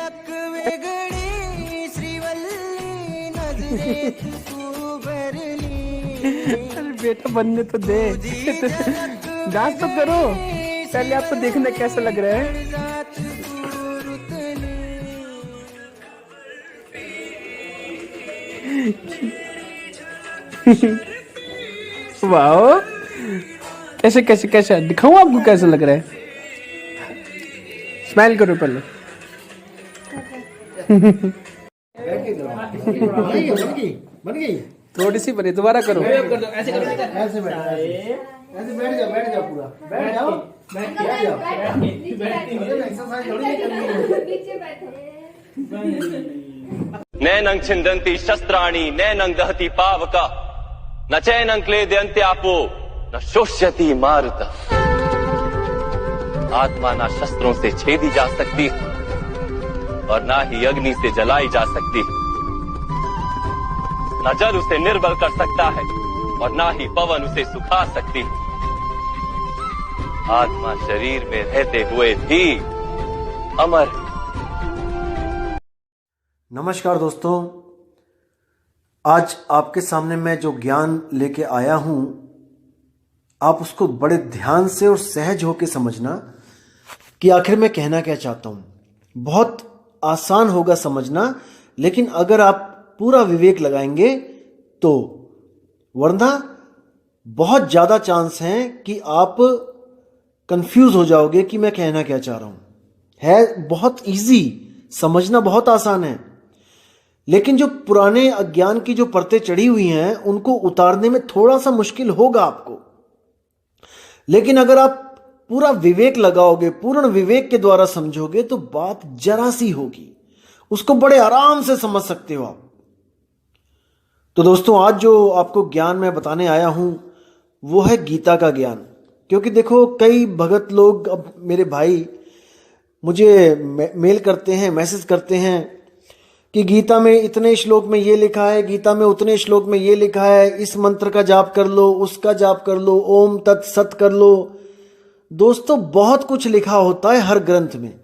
झलक वेगळी श्रीवल्ली नजरेत तू भरली। अरे बेटा बनने तो दे, डांस तो करो, पहले आपको देखना कैसा लग रहा है। वाह, कैसे कैसे कैसे दिखाऊं आपको कैसा लग रहा है। स्माइल करो पहले। बन गई। थोड़ी सी बनी, दोबारा करो। ऐसे बैठ जाओ पूरा, बैठ जाओ। नैनं छिन्दन्ति शस्त्राणि नैनं दहति पावका न चैनं क्लेदयन्त्यापो न शोष्यति मारुता। आत्मा ना शस्त्रों से छेदी जा सकती और ना ही अग्नि से जलाई जा सकती। न जल उसे निर्बल कर सकता है और ना ही पवन उसे सुखा सकती। आत्मा शरीर में रहते हुए भी अमर है। नमस्कार दोस्तों, आज आपके सामने मैं जो ज्ञान लेके आया हूं, आप उसको बड़े ध्यान से और सहज होकर समझना कि आखिर मैं कहना क्या चाहता हूं। बहुत आसान होगा समझना, लेकिन अगर आप पूरा विवेक लगाएंगे तो, वरना बहुत ज़्यादा चांस हैं कि आप कंफ्यूज हो जाओगे कि मैं कहना क्या चाह रहा हूं। है बहुत इजी, समझना बहुत आसान है, लेकिन जो पुराने अज्ञान की जो परतें चढ़ी हुई हैं उनको उतारने में थोड़ा सा मुश्किल होगा आपको। लेकिन अगर आप पूरा विवेक लगाओगे, पूर्ण विवेक के द्वारा समझोगे, तो बात जरा सी होगी, उसको बड़े आराम से समझ सकते हो आप। तो दोस्तों, आज जो आपको ज्ञान मैं बताने आया हूं वो है गीता का ज्ञान। क्योंकि देखो, कई भगत लोग, अब मेरे भाई मुझे मेल करते हैं, मैसेज करते हैं कि गीता में इतने श्लोक में ये लिखा है, गीता में उतने श्लोक में ये लिखा है, इस मंत्र का जाप कर लो, उसका जाप कर लो, ओम तत्सत कर लो। दोस्तों, बहुत कुछ लिखा होता है हर ग्रंथ में,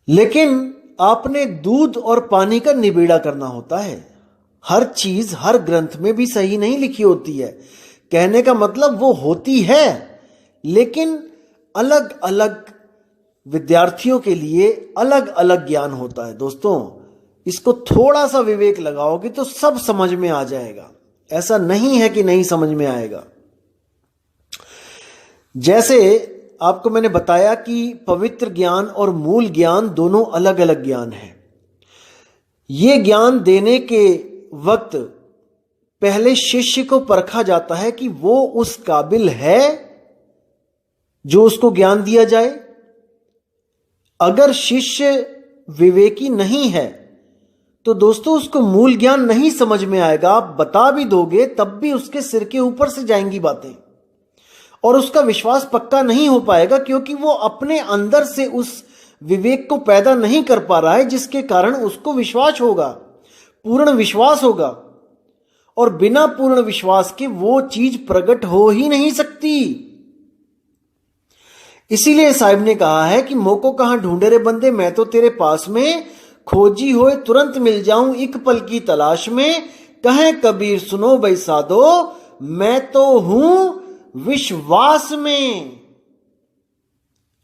लेकिन आपने दूध और पानी का निबेड़ा करना होता है। हर चीज हर ग्रंथ में भी सही नहीं लिखी होती है। कहने का मतलब वो होती है, लेकिन अलग अलग विद्यार्थियों के लिए अलग अलग ज्ञान होता है। दोस्तों, इसको थोड़ा सा विवेक लगाओगे तो सब समझ में आ जाएगा। ऐसा नहीं है कि नहीं समझ में आएगा। जैसे आपको मैंने बताया कि पवित्र ज्ञान और मूल ज्ञान दोनों अलग अलग ज्ञान हैं। ये ज्ञान देने के वक्त पहले शिष्य को परखा जाता है कि वो उस काबिल है जो उसको ज्ञान दिया जाए। अगर शिष्य विवेकी नहीं है तो दोस्तों उसको मूल ज्ञान नहीं समझ में आएगा। आप बता भी दोगे तब भी उसके सिर के ऊपर से जाएंगी बातें, और उसका विश्वास पक्का नहीं हो पाएगा, क्योंकि वो अपने अंदर से उस विवेक को पैदा नहीं कर पा रहा है, जिसके कारण उसको विश्वास होगा, पूर्ण विश्वास होगा। और बिना पूर्ण विश्वास के वो चीज प्रकट हो ही नहीं सकती। इसीलिए साहिब ने कहा है कि मोको कहां ढूंढे रे बंदे, मैं तो तेरे पास में, खोजी होए तुरंत मिल जाऊं एक पल की तलाश में। कहे कबीर सुनो भाई साधो, मैं तो हूं विश्वास में।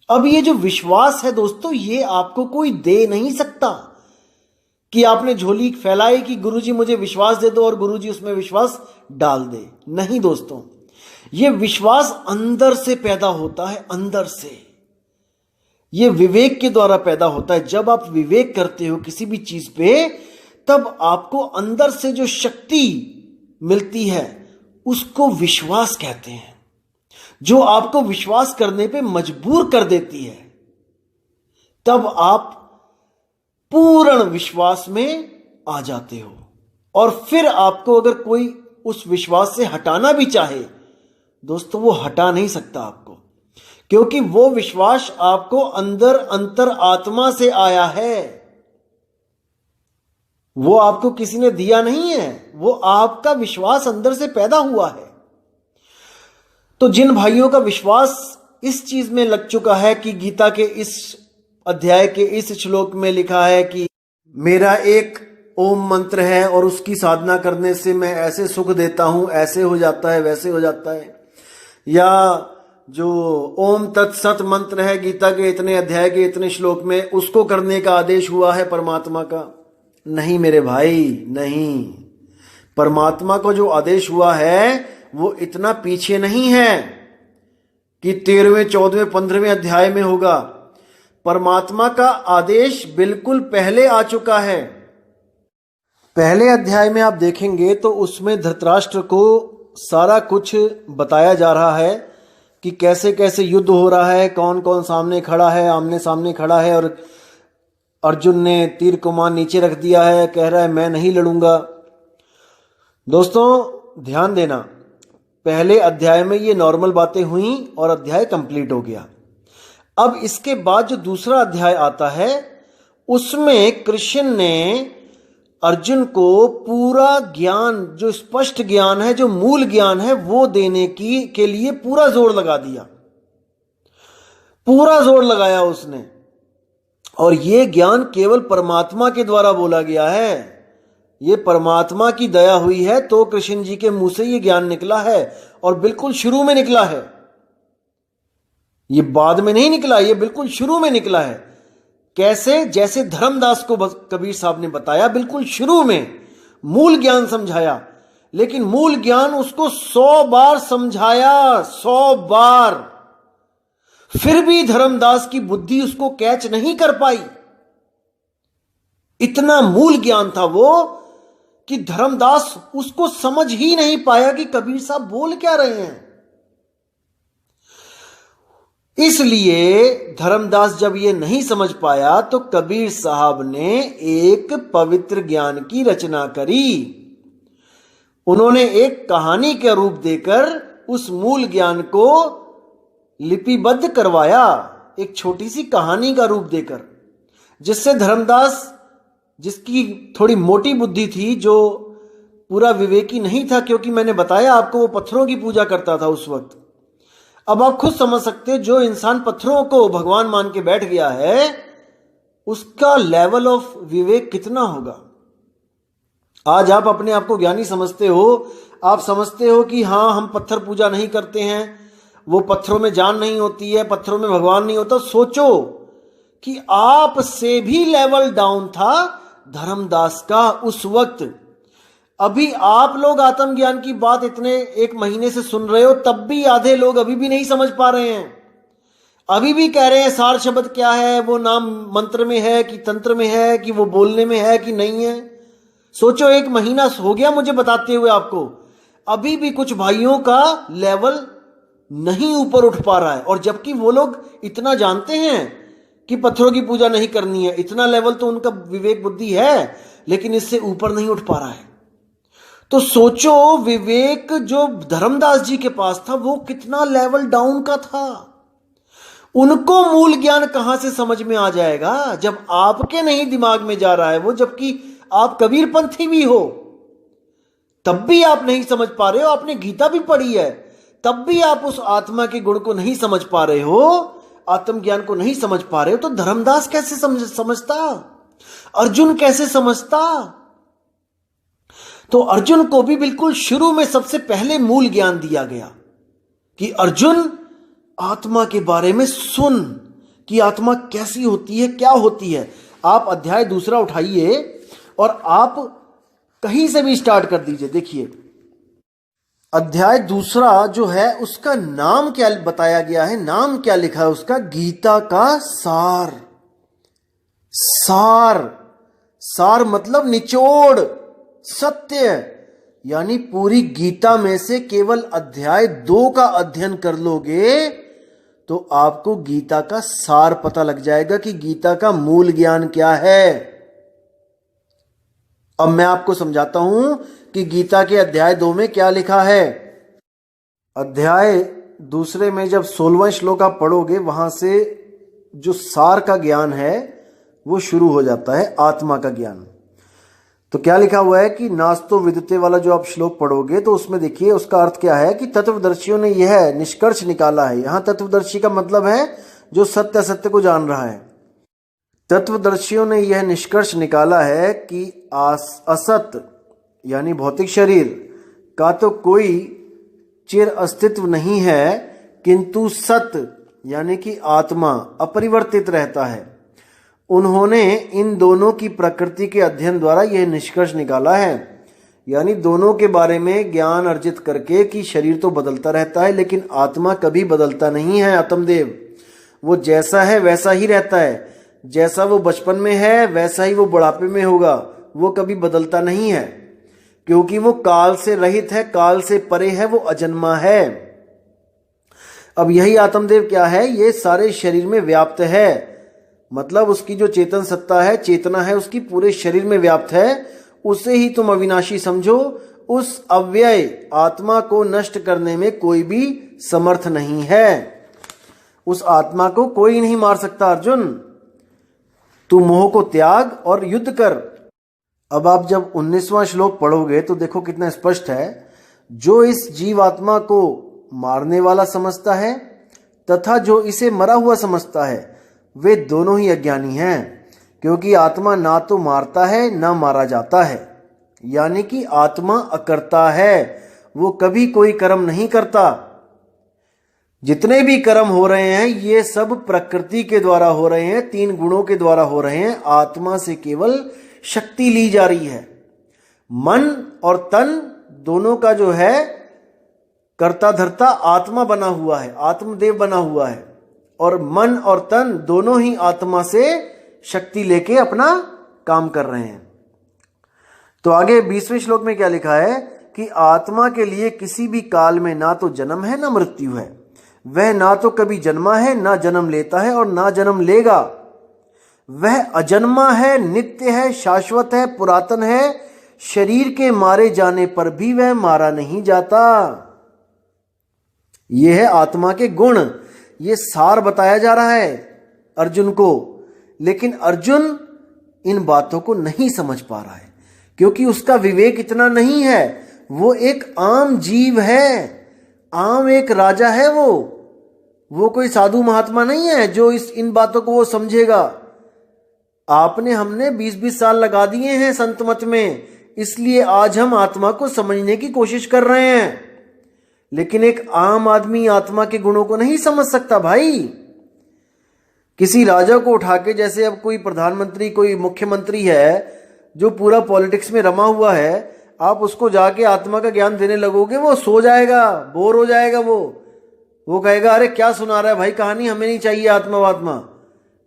अब ये जो विश्वास है दोस्तों, ये आपको कोई दे नहीं सकता कि आपने झोली फैलाई कि गुरुजी मुझे विश्वास दे दो और गुरुजी उसमें विश्वास डाल दे। नहीं दोस्तों, ये विश्वास अंदर से पैदा होता है, अंदर से। ये विवेक के द्वारा पैदा होता है। जब आप विवेक करते हो किसी भी चीज पे, तब आपको अंदर से जो शक्ति मिलती है उसको विश्वास कहते हैं, जो आपको विश्वास करने पे मजबूर कर देती है। तब आप पूर्ण विश्वास में आ जाते हो, और फिर आपको अगर कोई उस विश्वास से हटाना भी चाहे दोस्तों, वो हटा नहीं सकता आपको, क्योंकि वो विश्वास आपको अंदर अंतर आत्मा से आया है। वो आपको किसी ने दिया नहीं है, वो आपका विश्वास अंदर से पैदा हुआ है। तो जिन भाइयों का विश्वास इस चीज में लग चुका है कि गीता के इस अध्याय के इस श्लोक में लिखा है कि मेरा एक ओम मंत्र है और उसकी साधना करने से मैं ऐसे सुख देता हूं, ऐसे हो जाता है, वैसे हो जाता है। या जो ओम तत्सत मंत्र है गीता के इतने अध्याय के इतने श्लोक में, उसको करने का आदेश हुआ है परमात्मा का। नहीं मेरे भाई, नहीं। परमात्मा को जो आदेश हुआ है वो इतना पीछे नहीं है कि 13वें 14वें 15वें अध्याय में होगा। परमात्मा का आदेश बिल्कुल पहले आ चुका है। पहले अध्याय में आप देखेंगे तो उसमें धृतराष्ट्र को सारा कुछ बताया जा रहा है कि कैसे कैसे युद्ध हो रहा है, कौन कौन सामने खड़ा है, आमने सामने खड़ा है। और अर्जुन ने तीर कमान नीचे रख दिया है, कह रहा है मैं नहीं लड़ूंगा। दोस्तों ध्यान देना, पहले अध्याय में ये नॉर्मल बातें हुई और अध्याय कंप्लीट हो गया। अब इसके बाद जो दूसरा अध्याय आता है उसमें कृष्ण ने अर्जुन को पूरा ज्ञान, जो स्पष्ट ज्ञान है, जो मूल ज्ञान है, वो देने के लिए पूरा जोर लगा दिया, पूरा जोर लगाया उसने। और ये ज्ञान केवल परमात्मा के द्वारा बोला गया है, ये परमात्मा की दया हुई है तो कृष्ण जी के मुंह से ये ज्ञान निकला है। और बिल्कुल शुरू में निकला है, ये बाद में नहीं निकला, ये बिल्कुल शुरू में निकला है। कैसे? जैसे धर्मदास को कबीर साहब ने बताया, बिल्कुल शुरू में मूल ज्ञान समझाया, लेकिन मूल ज्ञान उसको 100 बार समझाया, 100 बार, फिर भी धर्मदास की बुद्धि उसको कैच नहीं कर पाई। इतना मूल ज्ञान था वो कि धर्मदास उसको समझ ही नहीं पाया कि कबीर साहब बोल क्या रहे हैं। इसलिए धर्मदास जब ये नहीं समझ पाया तो कबीर साहब ने एक पवित्र ज्ञान की रचना करी। उन्होंने एक कहानी का रूप देकर उस मूल ज्ञान को लिपिबद्ध करवाया, एक छोटी सी कहानी का रूप देकर, जिससे धर्मदास, जिसकी थोड़ी मोटी बुद्धि थी, जो पूरा विवेकी नहीं था, क्योंकि मैंने बताया आपको वो पत्थरों की पूजा करता था उस वक्त। अब आप खुद समझ सकते हैं, जो इंसान पत्थरों को भगवान मान के बैठ गया है उसका लेवल ऑफ विवेक कितना होगा। आज आप अपने आप को ज्ञानी समझते हो, आप समझते हो कि हाँ हम पत्थर पूजा नहीं करते हैं, वो पत्थरों में जान नहीं होती है, पत्थरों में भगवान नहीं होता। सोचो कि आप से भी लेवल डाउन था धर्मदास का उस वक्त। अभी आप लोग आत्मज्ञान की बात इतने 1 महीने से सुन रहे हो, तब भी आधे लोग अभी भी नहीं समझ पा रहे हैं, अभी भी कह रहे हैं सार शब्द क्या है, वो नाम मंत्र में है कि तंत्र में है कि वो बोलने में है कि नहीं है। सोचो 1 महीना हो गया मुझे बताते हुए आपको, अभी भी कुछ भाइयों का लेवल नहीं ऊपर उठ पा रहा है। और जबकि वो लोग इतना जानते हैं कि पत्थरों की पूजा नहीं करनी है, इतना लेवल तो उनका विवेक बुद्धि है, लेकिन इससे ऊपर नहीं उठ पा रहा है। तो सोचो विवेक जो धर्मदास जी के पास था वो कितना लेवल डाउन का था। उनको मूल ज्ञान कहां से समझ में आ जाएगा जब आपके नहीं दिमाग में जा रहा है वो, जबकि आप कबीरपंथी भी हो, तब भी आप नहीं समझ पा रहे हो। आपने गीता भी पढ़ी है, तब भी आप उस आत्मा के गुण को नहीं समझ पा रहे हो, आत्मज्ञान को नहीं समझ पा रहे हो। तो धर्मदास कैसे समझता, अर्जुन कैसे समझता। तो अर्जुन को भी बिल्कुल शुरू में सबसे पहले मूल ज्ञान दिया गया कि अर्जुन आत्मा के बारे में सुन कि आत्मा कैसी होती है, क्या होती है। आप अध्याय 2 उठाइए और आप कहीं से भी स्टार्ट कर दीजिए। देखिए अध्याय 2 जो है उसका नाम क्या बताया गया है, नाम क्या लिखा है उसका, गीता का सार। सार, सार मतलब निचोड़, सत्य। यानी पूरी गीता में से केवल अध्याय 2 का अध्ययन कर लोगे तो आपको गीता का सार पता लग जाएगा कि गीता का मूल ज्ञान क्या है। अब मैं आपको समझाता हूं कि गीता के अध्याय 2 में क्या लिखा है। अध्याय 2 में जब 16वां श्लोक आप पढ़ोगे, वहां से जो सार का ज्ञान है वो शुरू हो जाता है, आत्मा का ज्ञान। तो क्या लिखा हुआ है कि नास्तो विदुते वाला जो आप श्लोक पढ़ोगे तो उसमें देखिए उसका अर्थ क्या है कि तत्वदर्शियों ने यह निष्कर्ष निकाला है। यहां तत्वदर्शी का मतलब है जो सत्य सत्य को जान रहा है। तत्वदर्शियों ने यह निष्कर्ष निकाला है कि असत यानी भौतिक शरीर का तो कोई चिर अस्तित्व नहीं है, किंतु सत यानी कि आत्मा अपरिवर्तित रहता है। उन्होंने इन दोनों की प्रकृति के अध्ययन द्वारा यह निष्कर्ष निकाला है, यानी दोनों के बारे में ज्ञान अर्जित करके कि शरीर तो बदलता रहता है लेकिन आत्मा कभी बदलता नहीं है। आत्मदेव वो जैसा है वैसा ही रहता है, जैसा वो बचपन में है वैसा ही वो बुढ़ापे में होगा, वो कभी बदलता नहीं है, क्योंकि वो काल से रहित है, काल से परे है, वो अजन्मा है। अब यही आत्मदेव क्या है, ये सारे शरीर में व्याप्त है, मतलब उसकी जो चेतन सत्ता है, चेतना है, उसकी पूरे शरीर में व्याप्त है। उसे ही तुम अविनाशी समझो। उस अव्यय आत्मा को नष्ट करने में कोई भी समर्थ नहीं है। उस आत्मा को कोई नहीं मार सकता। अर्जुन, तू मोह को त्याग और युद्ध कर। अब आप जब 19वां श्लोक पढ़ोगे तो देखो कितना स्पष्ट है। जो इस जीवात्मा को मारने वाला समझता है तथा जो इसे मरा हुआ समझता है, वे दोनों ही अज्ञानी हैं, क्योंकि आत्मा ना तो मारता है ना मारा जाता है, यानी कि आत्मा अकर्ता है, वो कभी कोई कर्म नहीं करता। जितने भी कर्म हो रहे हैं ये सब प्रकृति के द्वारा हो रहे हैं, 3 गुणों के द्वारा हो रहे हैं। आत्मा से केवल शक्ति ली जा रही है। मन और तन दोनों का जो है कर्ता धर्ता आत्मा बना हुआ है, आत्मदेव बना हुआ है, और मन और तन दोनों ही आत्मा से शक्ति लेके अपना काम कर रहे हैं। तो आगे 20वें श्लोक में क्या लिखा है कि आत्मा के लिए किसी भी काल में ना तो जन्म है ना मृत्यु है। वह ना तो कभी जन्मा है ना जन्म लेता है और ना जन्म लेगा। वह अजन्मा है, नित्य है, शाश्वत है, पुरातन है। शरीर के मारे जाने पर भी वह मारा नहीं जाता। यह है आत्मा के गुण। ये सार बताया जा रहा है अर्जुन को, लेकिन अर्जुन इन बातों को नहीं समझ पा रहा है, क्योंकि उसका विवेक इतना नहीं है। वो एक आम जीव है, आम एक राजा है। वो कोई साधु महात्मा नहीं है जो इन बातों को वो समझेगा। आपने हमने 20-20 साल लगा दिए हैं संत मत में, इसलिए आज हम आत्मा को समझने की कोशिश कर रहे हैं, लेकिन एक आम आदमी आत्मा के गुणों को नहीं समझ सकता भाई। किसी राजा को उठा के, जैसे अब कोई प्रधानमंत्री कोई मुख्यमंत्री है जो पूरा पॉलिटिक्स में रमा हुआ है, आप उसको जाके आत्मा का ज्ञान देने लगोगे, वो सो जाएगा, बोर हो जाएगा। वो कहेगा अरे क्या सुना रहा है भाई कहानी, हमें नहीं चाहिए आत्मा वात्मा,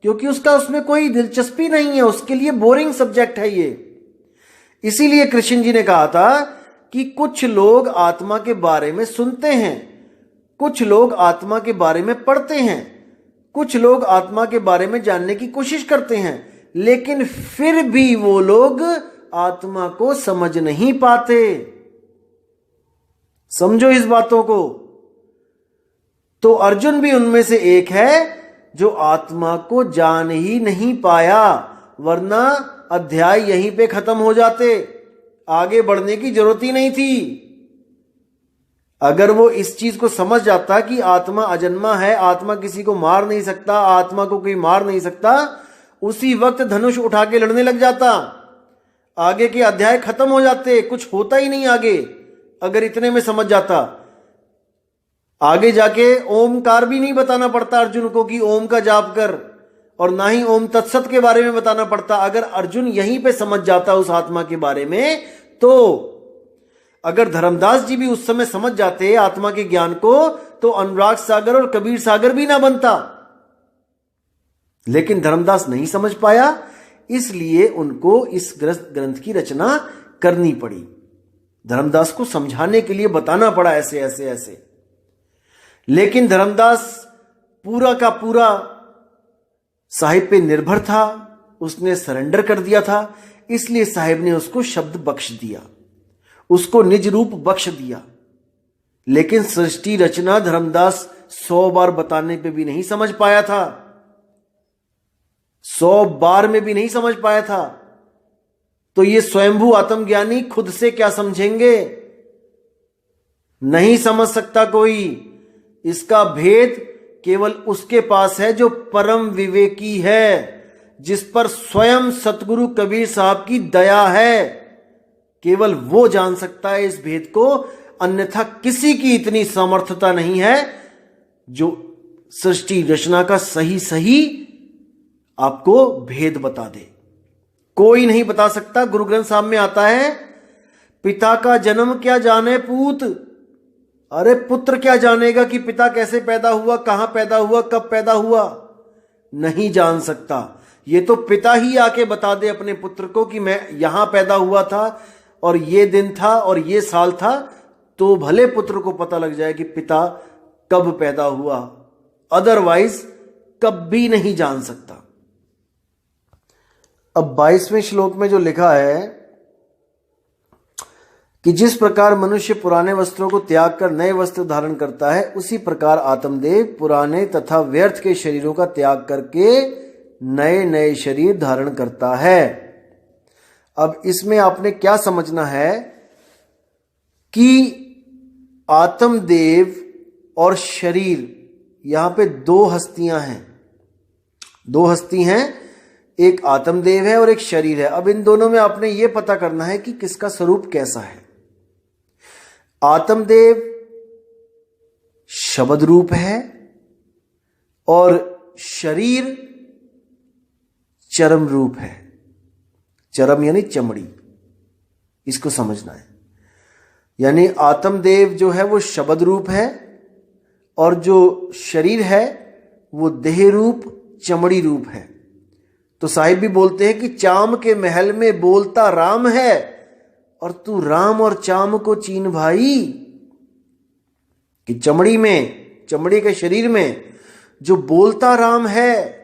क्योंकि उसका उसमें कोई दिलचस्पी नहीं है, उसके लिए बोरिंग सब्जेक्ट है ये। इसीलिए कृष्ण जी ने कहा था कि कुछ लोग आत्मा के बारे में सुनते हैं, कुछ लोग आत्मा के बारे में पढ़ते हैं, कुछ लोग आत्मा के बारे में जानने की कोशिश करते हैं, लेकिन फिर भी वो लोग आत्मा को समझ नहीं पाते। समझो इस बातों को। तो अर्जुन भी उनमें से एक है जो आत्मा को जान ही नहीं पाया, वरना अध्याय यहीं पे खत्म हो जाते, आगे बढ़ने की जरूरत ही नहीं थी। अगर वो इस चीज को समझ जाता कि आत्मा अजन्मा है, आत्मा किसी को मार नहीं सकता, आत्मा को कोई मार नहीं सकता, उसी वक्त धनुष उठा के लड़ने लग जाता, आगे के अध्याय खत्म हो जाते, कुछ होता ही नहीं आगे। अगर इतने में समझ जाता, आगे जाके ओमकार भी नहीं बताना पड़ता अर्जुन को कि ओम का जाप कर, और ना ही ओम तत्सत के बारे में बताना पड़ता। अगर अर्जुन यहीं पे समझ जाता उस आत्मा के बारे में, तो अगर धर्मदास जी भी उस समय समझ जाते आत्मा के ज्ञान को, तो अनुराग सागर और कबीर सागर भी ना बनता। लेकिन धर्मदास नहीं समझ पाया, इसलिए उनको इस ग्रंथ की रचना करनी पड़ी। धर्मदास को समझाने के लिए बताना पड़ा ऐसे ऐसे ऐसे। लेकिन धर्मदास पूरा का पूरा साहिब पे निर्भर था, उसने सरेंडर कर दिया था, इसलिए साहिब ने उसको शब्द बख्श दिया, उसको निज रूप बख्श दिया। लेकिन सृष्टि रचना धर्मदास 100 बार बताने पे भी नहीं समझ पाया था, 100 बार में भी नहीं समझ पाया था। तो ये स्वयंभू आत्मज्ञानी खुद से क्या समझेंगे? नहीं समझ सकता कोई। इसका भेद केवल उसके पास है जो परम विवेकी है, जिस पर स्वयं सतगुरु कबीर साहब की दया है। केवल वो जान सकता है इस भेद को, अन्यथा किसी की इतनी सामर्थ्यता नहीं है जो सृष्टि रचना का सही सही आपको भेद बता दे। कोई नहीं बता सकता। गुरु ग्रंथ साहब में आता है, पिता का जन्म क्या जाने पूत। अरे पुत्र क्या जानेगा कि पिता कैसे पैदा हुआ, कहां पैदा हुआ, कब पैदा हुआ, नहीं जान सकता। ये तो पिता ही आके बता दे अपने पुत्र को कि मैं यहां पैदा हुआ था और ये दिन था और ये साल था, तो भले पुत्र को पता लग जाए कि पिता कब पैदा हुआ, अदरवाइज कभी नहीं जान सकता। अब 22वें श्लोक में जो लिखा है कि जिस प्रकार मनुष्य पुराने वस्त्रों को त्याग कर नए वस्त्र धारण करता है, उसी प्रकार आत्मदेव पुराने तथा व्यर्थ के शरीरों का त्याग करके नए नए शरीर धारण करता है। अब इसमें आपने क्या समझना है कि आत्मदेव और शरीर, यहां पे दो हस्तियां हैं, दो हस्ती हैं, एक आत्मदेव है और एक शरीर है। अब इन दोनों में आपने ये पता करना है कि किसका स्वरूप कैसा है। आत्मदेव शब्द रूप है और शरीर चरम रूप है। चरम यानी चमड़ी, इसको समझना है। यानी आत्मदेव जो है वो शब्द रूप है और जो शरीर है वो देह रूप चमड़ी रूप है। तो साहिब भी बोलते हैं कि चाम के महल में बोलता राम है और तू राम और चाम को चीन भाई। कि चमड़ी में, चमड़ी के शरीर में जो बोलता राम है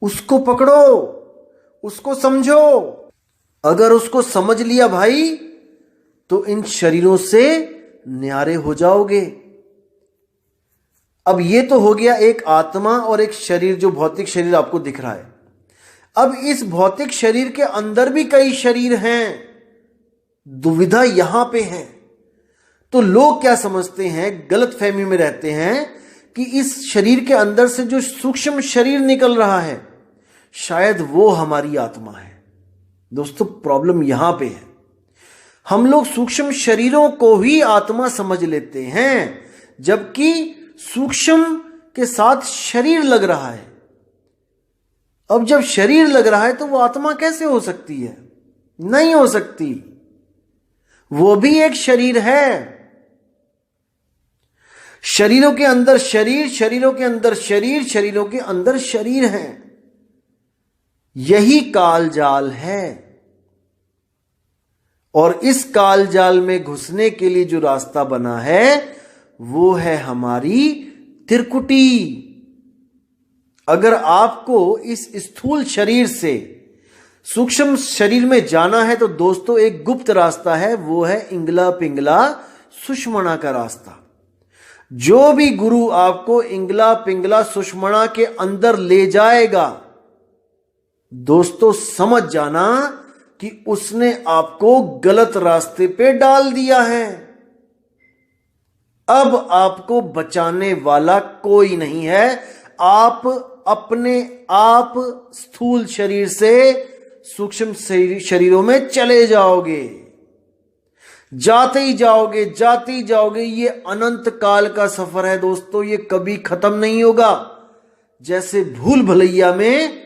उसको पकड़ो, उसको समझो। अगर उसको समझ लिया भाई तो इन शरीरों से न्यारे हो जाओगे। अब ये तो हो गया एक आत्मा और एक शरीर, जो भौतिक शरीर आपको दिख रहा है। अब इस भौतिक शरीर के अंदर भी कई शरीर हैं। दुविधा यहां पे है। तो लोग क्या समझते हैं, गलत फहमी में रहते हैं कि इस शरीर के अंदर से जो सूक्ष्म शरीर निकल रहा है शायद वो हमारी आत्मा है। दोस्तों प्रॉब्लम यहां पे है, हम लोग सूक्ष्म शरीरों को ही आत्मा समझ लेते हैं, जबकि सूक्ष्म के साथ शरीर लग रहा है। अब जब शरीर लग रहा है तो वो आत्मा कैसे हो सकती है? नहीं हो सकती। वो भी एक शरीर है। शरीरों के अंदर शरीर, शरीरों के अंदर शरीर, शरीरों के अंदर शरीर है। यही काल जाल है। और इस काल जाल में घुसने के लिए जो रास्ता बना है वो है हमारी त्रिकुटी। अगर आपको इस स्थूल शरीर से सूक्ष्म शरीर में जाना है तो दोस्तों एक गुप्त रास्ता है, वो है इंगला पिंगला सुषमणा का रास्ता। जो भी गुरु आपको इंगला पिंगला सुषमणा के अंदर ले जाएगा, दोस्तों समझ जाना कि उसने आपको गलत रास्ते पे डाल दिया है। अब आपको बचाने वाला कोई नहीं है। आप अपने आप स्थूल शरीर से सूक्ष्म शरीरों में चले जाओगे, जाते ही जाओगे, जाते ही जाओगे। ये अनंत काल का सफर है दोस्तों, ये कभी खत्म नहीं होगा। जैसे भूल भुलैया में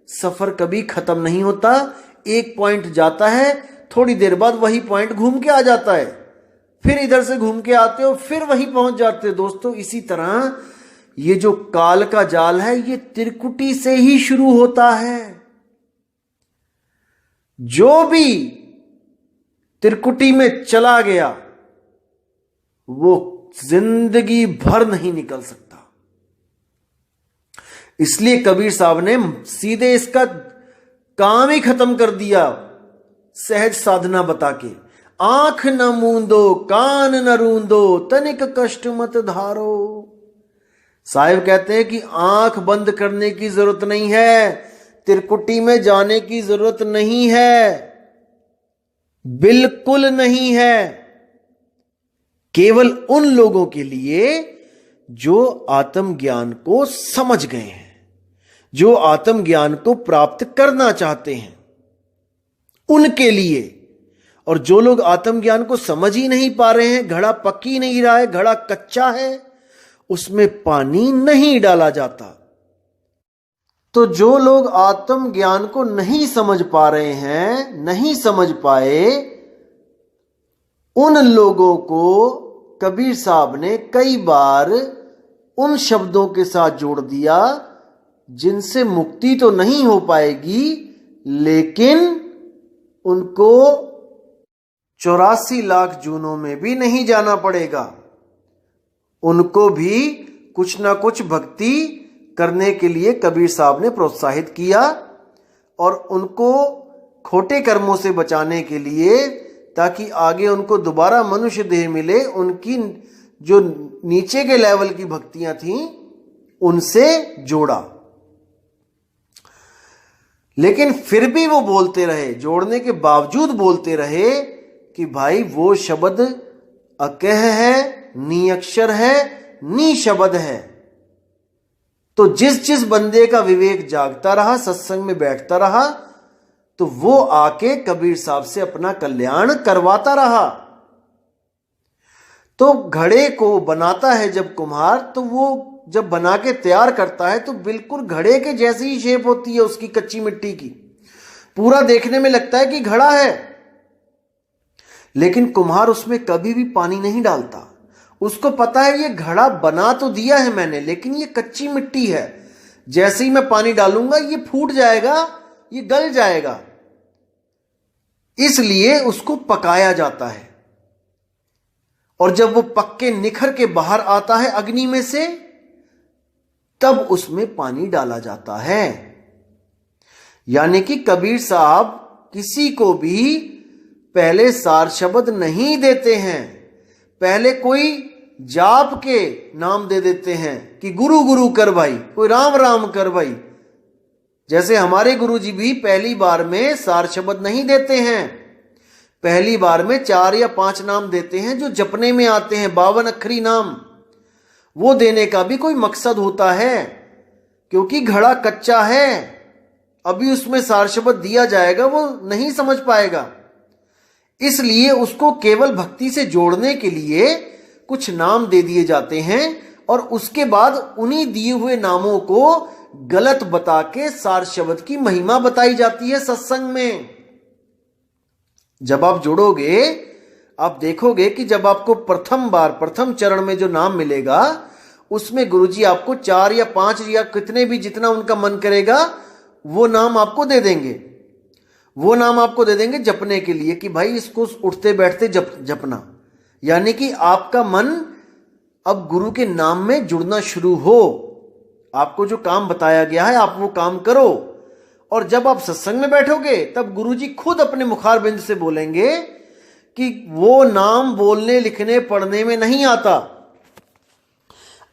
सफर कभी खत्म नहीं होता। एक पॉइंट जाता है, थोड़ी देर बाद वही पॉइंट घूम के आ जाता है, फिर इधर से घूम के आते हो, फिर वहीं पहुंच जाते हो। दोस्तों इसी तरह ये जो काल का जाल है ये त्रिकुटी से ही शुरू होता है। जो भी त्रिकुटी में चला गया वो जिंदगी भर नहीं निकल सकता। इसलिए कबीर साहब ने सीधे इसका काम ही खत्म कर दिया, सहज साधना बता के। आंख न मूंदो, कान न रूंदो, तनिक कष्ट मत धारो। साहिब कहते हैं कि आंख बंद करने की जरूरत नहीं है, त्रिकुटी में जाने की जरूरत नहीं है, बिल्कुल नहीं है। केवल उन लोगों के लिए जो आत्मज्ञान को समझ गए हैं, जो आत्मज्ञान को प्राप्त करना चाहते हैं उनके लिए। और जो लोग आत्मज्ञान को समझ ही नहीं पा रहे हैं, घड़ा पक ही नहीं रहा है, घड़ा कच्चा है, उसमें पानी नहीं डाला जाता। तो जो लोग आत्मज्ञान को नहीं समझ पा रहे हैं, नहीं समझ पाए, उन लोगों को कबीर साहब ने कई बार उन शब्दों के साथ जोड़ दिया जिनसे मुक्ति तो नहीं हो पाएगी, लेकिन उनको 84 लाख जूनों में भी नहीं जाना पड़ेगा। उनको भी कुछ ना कुछ भक्ति करने के लिए कबीर साहब ने प्रोत्साहित किया और उनको खोटे कर्मों से बचाने के लिए, ताकि आगे उनको दोबारा मनुष्य देह मिले, उनकी जो नीचे के लेवल की भक्तियां थीं उनसे जोड़ा। लेकिन फिर भी वो बोलते रहे, जोड़ने के बावजूद बोलते रहे कि भाई वो शब्द अकह है, नी अक्षर है, नी शब्द है। तो जिस जिस बंदे का विवेक जागता रहा, सत्संग में बैठता रहा, तो वो आके कबीर साहब से अपना कल्याण करवाता रहा। तो घड़े को बनाता है जब कुम्हार, तो वो जब बना के तैयार करता है तो बिल्कुल घड़े के जैसी ही शेप होती है उसकी, कच्ची मिट्टी की। पूरा देखने में लगता है कि घड़ा है, लेकिन कुम्हार उसमें कभी भी पानी नहीं डालता। उसको पता है ये घड़ा बना तो दिया है मैंने, लेकिन ये कच्ची मिट्टी है, जैसे ही मैं पानी डालूंगा ये फूट जाएगा, ये गल जाएगा। इसलिए उसको पकाया जाता है। और जब वो पक के निखर के बाहर आता है अग्नि में से, तब उसमें पानी डाला जाता है। यानी कि कबीर साहब किसी को भी पहले सार शब्द नहीं देते हैं, पहले कोई जाप के नाम दे देते हैं कि गुरु गुरु कर भाई, कोई राम राम कर भाई। जैसे हमारे गुरुजी भी पहली बार में सार शब्द नहीं देते हैं, पहली बार में 4 या 5 नाम देते हैं जो जपने में आते हैं, 52 अक्षरी नाम। वो देने का भी कोई मकसद होता है, क्योंकि घड़ा कच्चा है, अभी उसमें सार शब्द दिया जाएगा वो नहीं समझ पाएगा। इसलिए उसको केवल भक्ति से जोड़ने के लिए कुछ नाम दे दिए जाते हैं और उसके बाद उन्हीं दिए हुए नामों को गलत बता के सार शब्द की महिमा बताई जाती है सत्संग में। जब आप जोड़ोगे, आप देखोगे कि जब आपको प्रथम चरण में जो नाम मिलेगा, उसमें गुरुजी आपको 4 या 5 या कितने भी, जितना उनका मन करेगा, वो नाम आपको दे देंगे। वो नाम आपको दे देंगे जपने के लिए कि भाई इसको उठते बैठते जपना। यानी कि आपका मन अब गुरु के नाम में जुड़ना शुरू हो। आपको जो काम बताया गया है आप वो काम करो, और जब आप सत्संग में बैठोगे तब गुरुजी खुद अपने मुखारबिंद से बोलेंगे कि वो नाम बोलने लिखने पढ़ने में नहीं आता।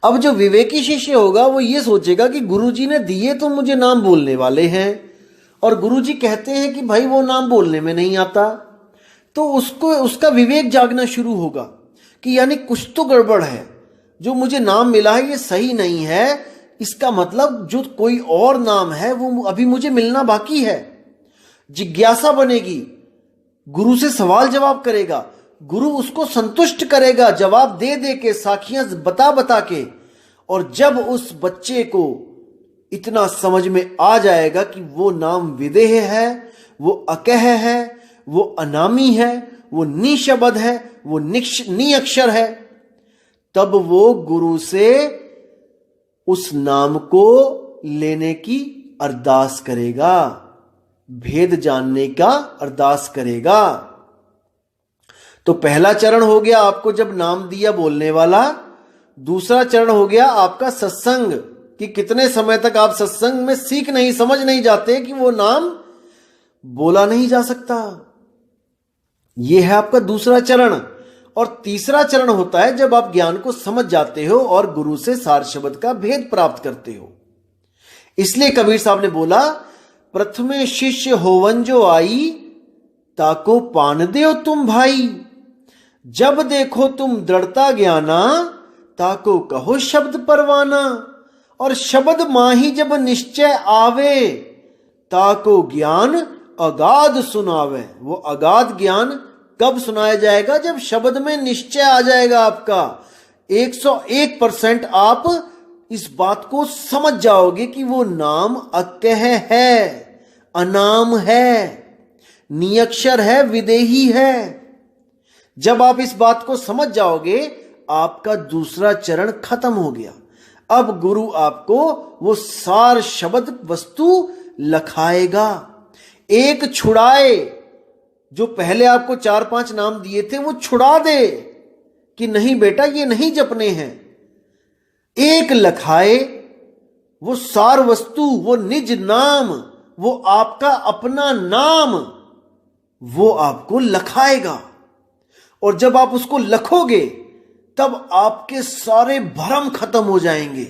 अब जो विवेकी शिष्य होगा वो ये सोचेगा कि गुरुजी ने दिए तो मुझे नाम बोलने वाले हैं, और गुरुजी कहते हैं कि भाई वो नाम बोलने में नहीं आता। तो उसका विवेक जागना शुरू होगा कि यानी कुछ तो गड़बड़ है, जो मुझे नाम मिला है ये सही नहीं है, इसका मतलब जो कोई और नाम है वो अभी मुझे मिलना बाकी है। जिज्ञासा बनेगी, गुरु से सवाल जवाब करेगा, गुरु उसको संतुष्ट करेगा जवाब दे दे के, साखियां बता बता के। और जब उस बच्चे को इतना समझ में आ जाएगा कि वो नाम विदेह है, वो अकह है, वो अनामी है, वो निशब्द है, वो नी अक्षर है, तब वो गुरु से उस नाम को लेने की अरदास करेगा, भेद जानने का अरदास करेगा। तो पहला चरण हो गया आपको जब नाम दिया बोलने वाला। दूसरा चरण हो गया आपका सत्संग, कि कितने समय तक आप सत्संग में सीख नहीं समझ नहीं जाते कि वो नाम बोला नहीं जा सकता। यह है आपका दूसरा चरण। और तीसरा चरण होता है जब आप ज्ञान को समझ जाते हो और गुरु से सार शब्द का भेद प्राप्त करते हो। इसलिए कबीर साहब ने बोला, प्रथमे शिष्य होवन जो आई, ताको पान देओ तुम भाई। जब देखो तुम दृढ़ता ज्ञाना, ताको कहो शब्द परवाना। और शब्द माही जब निश्चय आवे, ताको ज्ञान अगाध सुनावे। वो अगाध ज्ञान कब सुनाया जाएगा? जब शब्द में निश्चय आ जाएगा आपका। 101% आप इस बात को समझ जाओगे कि वो नाम अक्कह है, अनाम है, नियक्षर है, विदेही है। जब आप इस बात को समझ जाओगे, आपका दूसरा चरण खत्म हो गया। अब गुरु आपको वो सार शब्द वस्तु लखाएगा। एक छुड़ाए, जो पहले आपको 4-5 नाम दिए थे वो छुड़ा दे कि नहीं बेटा ये नहीं जपने हैं। एक लखाए, वो सार वस्तु, वो निज नाम, वो आपका अपना नाम, वो आपको लखाएगा। और जब आप उसको लखोगे तब आपके सारे भ्रम खत्म हो जाएंगे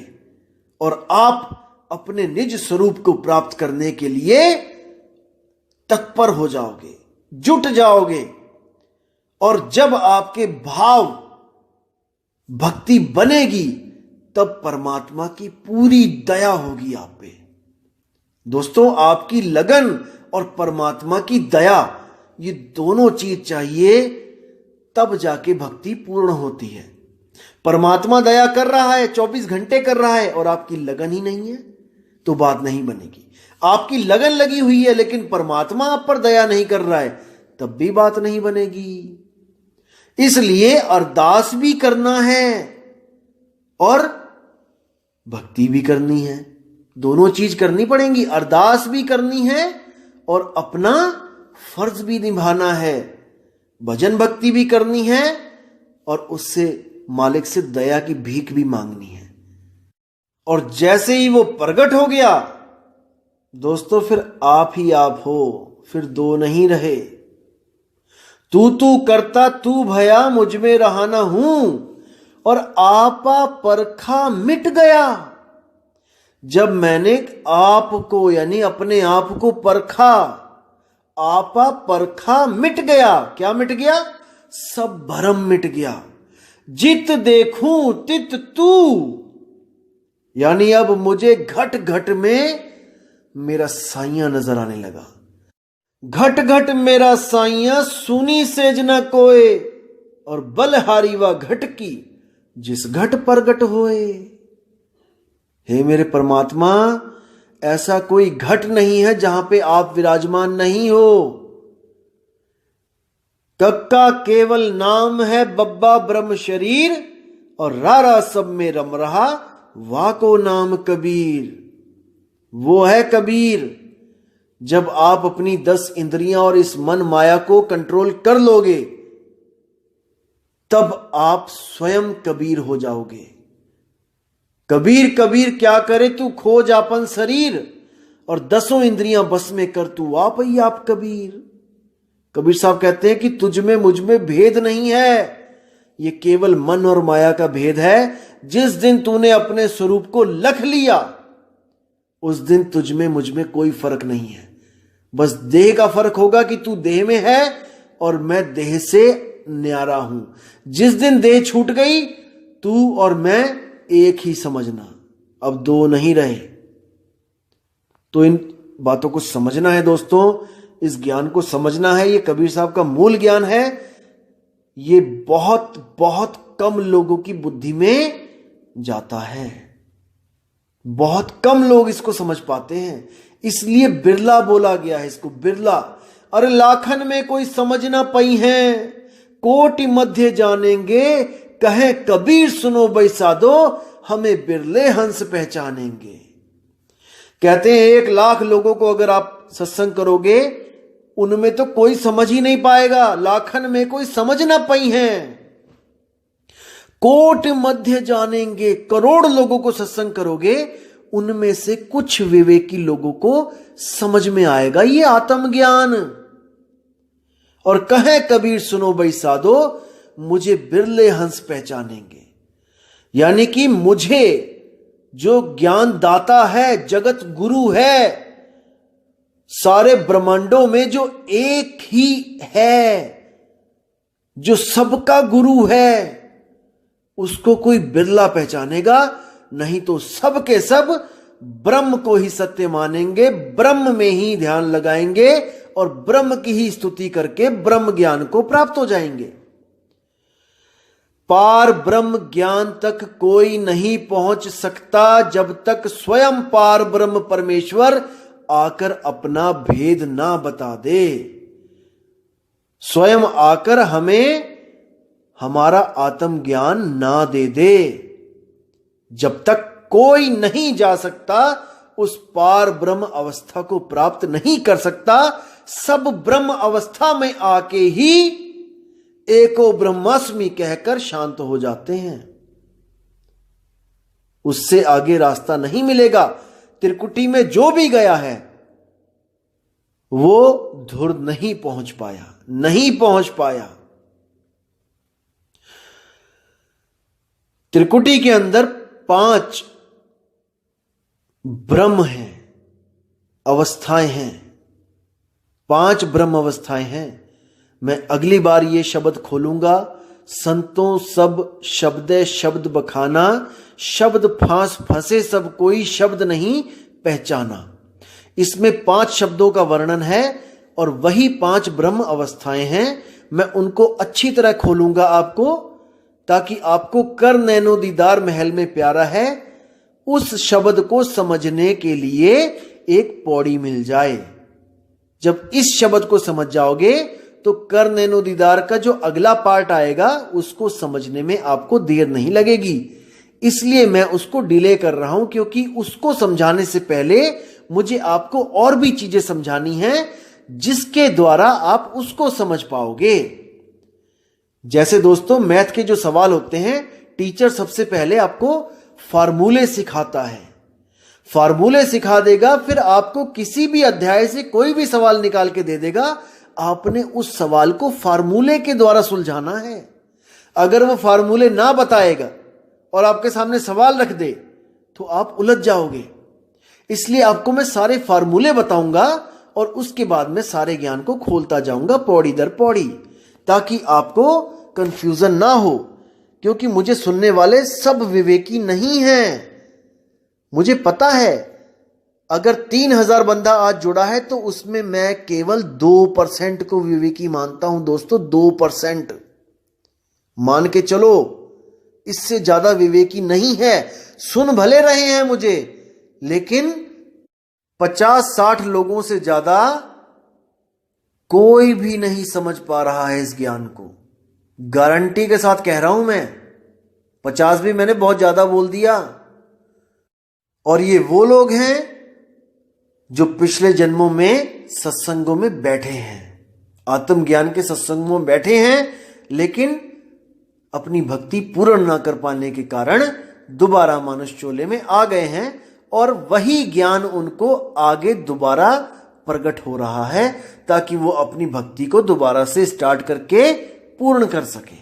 और आप अपने निज स्वरूप को प्राप्त करने के लिए तत्पर हो जाओगे, जुट जाओगे। और जब आपके भाव भक्ति बनेगी तब परमात्मा की पूरी दया होगी आप पे। दोस्तों, आपकी लगन और परमात्मा की दया, ये दोनों चीज चाहिए, तब जाके भक्ति पूर्ण होती है। परमात्मा दया कर रहा है, 24 घंटे कर रहा है, और आपकी लगन ही नहीं है तो बात नहीं बनेगी। आपकी लगन लगी हुई है लेकिन परमात्मा आप पर दया नहीं कर रहा है, तब भी बात नहीं बनेगी। इसलिए अरदास भी करना है और भक्ति भी करनी है। दोनों चीज करनी पड़ेंगी। अरदास भी करनी है और अपना फर्ज भी निभाना है। भजन भक्ति भी करनी है और उससे मालिक से दया की भीख भी मांगनी है। और जैसे ही वो प्रकट हो गया दोस्तों, फिर आप ही आप हो, फिर दो नहीं रहे। तू करता तू भया, मुझ में रहा ना हूं, और आपा परखा मिट गया। जब मैंने आपको यानी अपने आप को परखा, आपा परखा मिट गया। क्या मिट गया? सब भरम मिट गया। जित देखूं तित तू, यानी अब मुझे घट घट में मेरा साइया नजर आने लगा। घट घट मेरा साइया, सुनी सेज न कोय, और बलहारी व घट की जिस घट प्रगट होए। हे मेरे परमात्मा, ऐसा कोई घट नहीं है जहां पे आप विराजमान नहीं हो। कक्का केवल नाम है, बब्बा ब्रह्म शरीर, और रारा सब में रम रहा, वाको नाम कबीर। वो है कबीर। जब आप अपनी 10 इंद्रियां और इस मन माया को कंट्रोल कर लोगे तब आप स्वयं कबीर हो जाओगे। कबीर कबीर क्या करे तू, खोज आपन शरीर, और 10 इंद्रियां बस में कर तू आप ही आप कबीर। कबीर साहब कहते हैं कि तुझ में मुझ में भेद नहीं है, ये केवल मन और माया का भेद है। जिस दिन तूने अपने स्वरूप को लख लिया उस दिन तुझ में मुझ में कोई फर्क नहीं है। बस देह का फर्क होगा कि तू देह में है और मैं देह से न्यारा हूं। जिस दिन देह छूट गई तू और मैं एक ही समझना, अब दो नहीं रहे। तो इन बातों को समझना है दोस्तों, इस ज्ञान को समझना है। ये कबीर साहब का मूल ज्ञान है। ये बहुत बहुत कम लोगों की बुद्धि में जाता है, बहुत कम लोग इसको समझ पाते हैं, इसलिए बिरला बोला गया है इसको, बिरला। अरे लाखन में कोई समझ ना पाई है, कोटि मध्य जानेंगे, कहे कबीर सुनो बैसादो, हमें बिरले हंस पहचानेंगे। कहते हैं 1 लाख लोगों को अगर आप सत्संग करोगे उनमें तो कोई समझ ही नहीं पाएगा, लाखन में कोई समझ ना पाई है। कोटि मध्य जानेंगे, करोड़ लोगों को सत्संग करोगे उनमें से कुछ विवेकी लोगों को समझ में आएगा ये आत्मज्ञान। और कहे कबीर सुनो बैसादो, मुझे बिरले हंस पहचानेंगे। यानी कि मुझे जो ज्ञान दाता है, जगत गुरु है, सारे ब्रह्मांडों में जो एक ही है, जो सबका गुरु है, उसको कोई बिरला पहचानेगा, नहीं तो सब के सब ब्रह्म को ही सत्य मानेंगे, ब्रह्म में ही ध्यान लगाएंगे और ब्रह्म की ही स्तुति करके ब्रह्म ज्ञान को प्राप्त हो जाएंगे। पार ब्रह्म ज्ञान तक कोई नहीं पहुंच सकता जब तक स्वयं पार ब्रह्म परमेश्वर आकर अपना भेद ना बता दे, स्वयं आकर हमें हमारा आत्मज्ञान ना दे दे। जब तक कोई नहीं जा सकता, उस पार ब्रह्म अवस्था को प्राप्त नहीं कर सकता। सब ब्रह्म अवस्था में आके ही एको ब्रह्मास्मि कहकर शांत हो जाते हैं। उससे आगे रास्ता नहीं मिलेगा। त्रिकुटी में जो भी गया है वो धुर नहीं पहुंच पाया, नहीं पहुंच पाया। त्रिकुटी के अंदर 5 ब्रह्म हैं, अवस्थाएं हैं, 5 ब्रह्म अवस्थाएं हैं। मैं अगली बार ये शब्द खोलूंगा, संतों सब शब्दे शब्द बखाना, शब्द फांस फंसे सब कोई शब्द नहीं पहचाना। इसमें 5 शब्दों का वर्णन है और वही 5 ब्रह्म अवस्थाएं हैं। मैं उनको अच्छी तरह खोलूंगा आपको, ताकि आपको कर नैनो दीदार महल में प्यारा है उस शब्द को समझने के लिए एक पौड़ी मिल जाए। जब इस शब्द को समझ जाओगे तो कर नैनो दीदार का जो अगला पार्ट आएगा उसको समझने में आपको देर नहीं लगेगी। इसलिए मैं उसको डिले कर रहा हूं, क्योंकि उसको समझाने से पहले मुझे आपको और भी चीजें समझानी हैं जिसके द्वारा आप उसको समझ पाओगे। जैसे दोस्तों मैथ के जो सवाल होते हैं, टीचर सबसे पहले आपको फार्मूले सिखाता है, फार्मूले सिखा देगा, फिर आपको किसी भी अध्याय से कोई भी सवाल निकाल के दे देगा। आपने उस सवाल को फार्मूले के द्वारा सुलझाना है। अगर वो फार्मूले ना बताएगा और आपके सामने सवाल रख दे तो आप उलझ जाओगे। इसलिए आपको मैं सारे फार्मूले बताऊंगा और उसके बाद में सारे ज्ञान को खोलता जाऊंगा पौड़ी दर पौड़ी, ताकि आपको कंफ्यूजन ना हो। क्योंकि मुझे सुनने वाले सब विवेकी नहीं हैं। मुझे पता है अगर 3000 बंदा आज जुड़ा है तो उसमें मैं केवल 2% को विवेकी मानता हूं दोस्तों, 2% मान के चलो, इससे ज्यादा विवेकी नहीं है। सुन भले रहे हैं मुझे, लेकिन 50-60 लोगों से ज्यादा कोई भी नहीं समझ पा रहा है इस ज्ञान को। गारंटी के साथ कह रहा हूं मैं, 50 भी मैंने बहुत ज्यादा बोल दिया। और ये वो लोग हैं जो पिछले जन्मों में सत्संगों में बैठे हैं, आत्मज्ञान के सत्संगों में बैठे हैं, लेकिन अपनी भक्ति पूर्ण ना कर पाने के कारण दोबारा मनुष्य चोले में आ गए हैं और वही ज्ञान उनको आगे दोबारा प्रकट हो रहा है, ताकि वो अपनी भक्ति को दोबारा से स्टार्ट करके पूर्ण कर सके।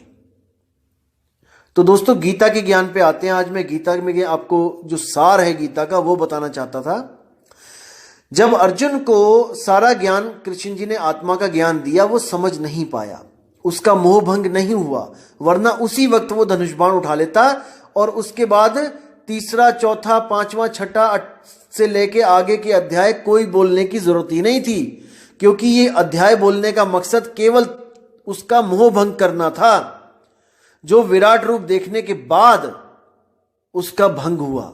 तो दोस्तों गीता के ज्ञान पे आते हैं। आज मैं गीता में आपको जो सार है गीता का वो बताना चाहता था। जब अर्जुन को सारा ज्ञान कृष्ण जी ने आत्मा का ज्ञान दिया, वो समझ नहीं पाया, उसका मोह भंग नहीं हुआ, वरना उसी वक्त वो धनुष बाण उठा लेता और उसके बाद 3रा, 4था, 5वां, 6ठा से लेके आगे के अध्याय कोई बोलने की जरूरत ही नहीं थी, क्योंकि ये अध्याय बोलने का मकसद केवल उसका मोह भंग करना था, जो विराट रूप देखने के बाद उसका भंग हुआ।